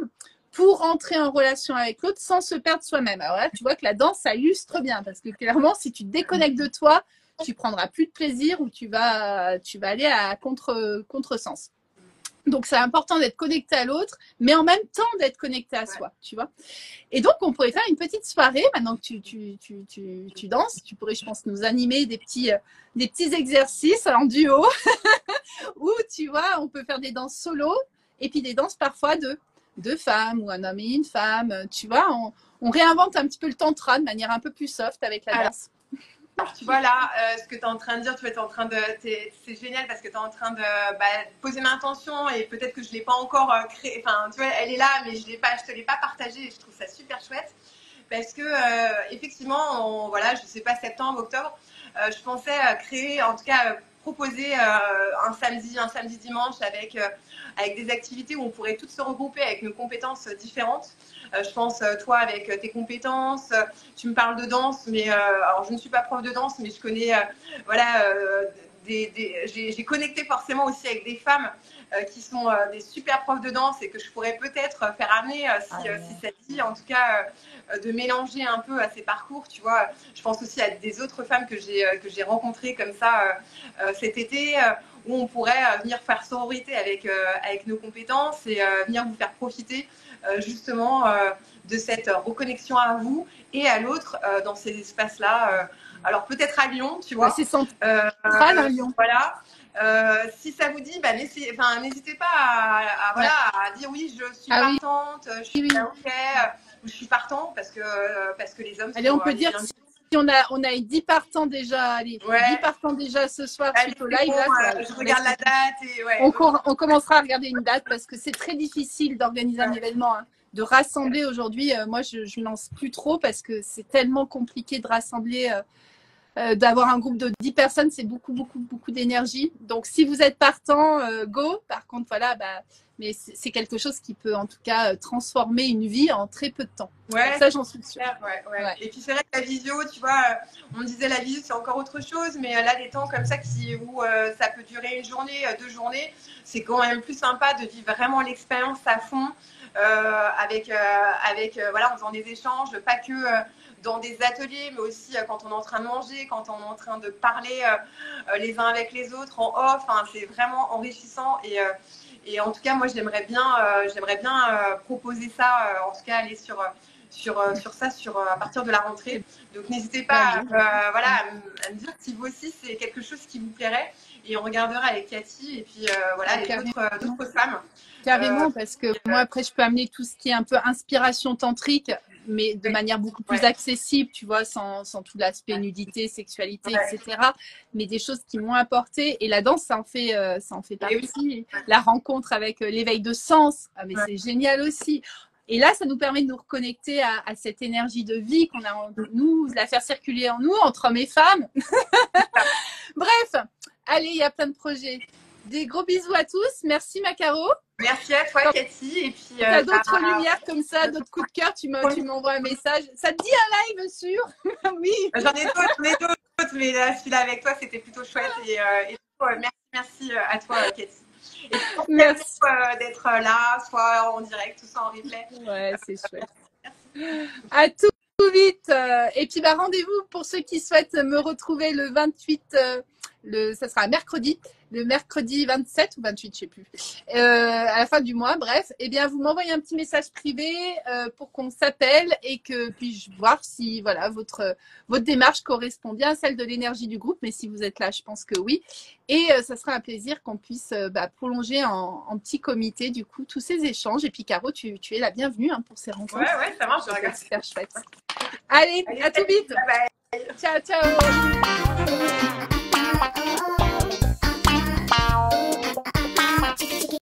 pour rentrer en relation avec l'autre sans se perdre soi-même. Alors là, tu vois que la danse, ça illustre bien, parce que clairement, si tu te déconnectes de toi, tu prendras plus de plaisir, ou tu vas aller à contresens. Donc, c'est important d'être connecté à l'autre, mais en même temps d'être connecté à soi, tu vois. Et donc, on pourrait faire une petite soirée, maintenant que tu danses. Tu pourrais, je pense, nous animer des petits exercices en duo, où, tu vois, on peut faire des danses solo, et puis des danses parfois de deux femmes, ou un homme et une femme, tu vois. On réinvente un petit peu le tantra de manière un peu plus soft avec la danse. Alors, tu vois là, ce que tu es en train de dire, c'est génial, parce que tu es en train de poser ma intention, et peut-être que je ne l'ai pas encore créée. Enfin, tu vois, elle est là, mais je te l'ai pas partagée, et je trouve ça super chouette. Parce que, effectivement, voilà, je ne sais pas, septembre, octobre, je pensais créer, en tout cas, proposer un samedi, dimanche, avec des activités où on pourrait toutes se regrouper avec nos compétences différentes. Je pense, toi, avec tes compétences, tu me parles de danse, mais alors je ne suis pas prof de danse, mais je connais j'ai connecté forcément aussi avec des femmes qui sont des super profs de danse et que je pourrais peut-être faire amener si ça te dit, en tout cas, de mélanger un peu à ces parcours, tu vois. Je pense aussi à des autres femmes que j'ai rencontrées comme ça cet été, où on pourrait venir faire sororité avec nos compétences et venir vous faire profiter justement de cette reconnexion à vous et à l'autre dans ces espaces-là. Alors peut-être à Lyon, tu vois. C'est central à Lyon. Voilà. Si ça vous dit, bah, n'hésitez pas à dire oui, je suis partante, je suis ok, ou je suis partant parce que les hommes. Allez, on peut dire si on a 10 partants déjà, allez, 10 partants déjà ce soir suite au live. Bon, là, je regarde la date et on commencera à regarder une date parce que c'est très difficile d'organiser un événement. Hein. De rassembler aujourd'hui, moi je ne lance plus trop parce que c'est tellement compliqué de rassembler. D'avoir un groupe de 10 personnes, c'est beaucoup d'énergie. Donc, si vous êtes partant, go. Par contre, voilà, mais c'est quelque chose qui peut en tout cas transformer une vie en très peu de temps. Ouais, donc ça, j'en suis sûre. Ouais. Et puis, c'est vrai que la visio, tu vois, on disait la visio, c'est encore autre chose, mais là, des temps comme ça où ça peut durer une journée, 2 journées, c'est quand même plus sympa de vivre vraiment l'expérience à fond, voilà, en faisant des échanges, pas que dans des ateliers, mais aussi quand on est en train de manger, quand on est en train de parler les uns avec les autres en off. Hein, c'est vraiment enrichissant et en tout cas, moi, j'aimerais bien proposer ça, en tout cas, aller sur ça à partir de la rentrée. Donc, n'hésitez pas à me dire si vous aussi, c'est quelque chose qui vous plairait. Et on regardera avec Cathy et puis d'autres femmes. Carrément, parce que moi, après, je peux amener tout ce qui est un peu inspiration tantrique, mais de manière beaucoup plus accessible, tu vois, sans tout l'aspect nudité, sexualité, etc. Mais des choses qui m'ont apporté. Et la danse, ça en fait partie. La rencontre avec l'éveil de sens, mais c'est génial aussi. Et là, ça nous permet de nous reconnecter à cette énergie de vie qu'on a en nous, de la faire circuler en nous, entre hommes et femmes. Bref, allez, il y a plein de projets. Des gros bisous à tous. Merci, Macaro. Merci à toi, Cathy. Et puis, tu as d'autres lumières comme ça, d'autres coups de cœur, tu m'envoies un message. Ça te dit un live sûr? Oui. J'en ai d'autres, mais celui-là avec toi, c'était plutôt chouette. Et merci à toi, Cathy. Et merci d'être là, soit en direct, soit en replay. Ouais, c'est chouette. À tout vite. Et puis, rendez-vous pour ceux qui souhaitent me retrouver le 28, ça sera mercredi. Le mercredi 27 ou 28, je sais plus, à la fin du mois, bref, eh bien, vous m'envoyez un petit message privé pour qu'on s'appelle et que puis-je voir si voilà votre démarche correspond bien à celle de l'énergie du groupe. Mais si vous êtes là, je pense que oui. Et ça sera un plaisir qu'on puisse prolonger en petit comité du coup tous ces échanges. Et puis Caro, tu es la bienvenue pour ces rencontres. Ouais, ça marche. Je regarde. Super chouette. Allez, à tout vite. Bye bye. Ciao.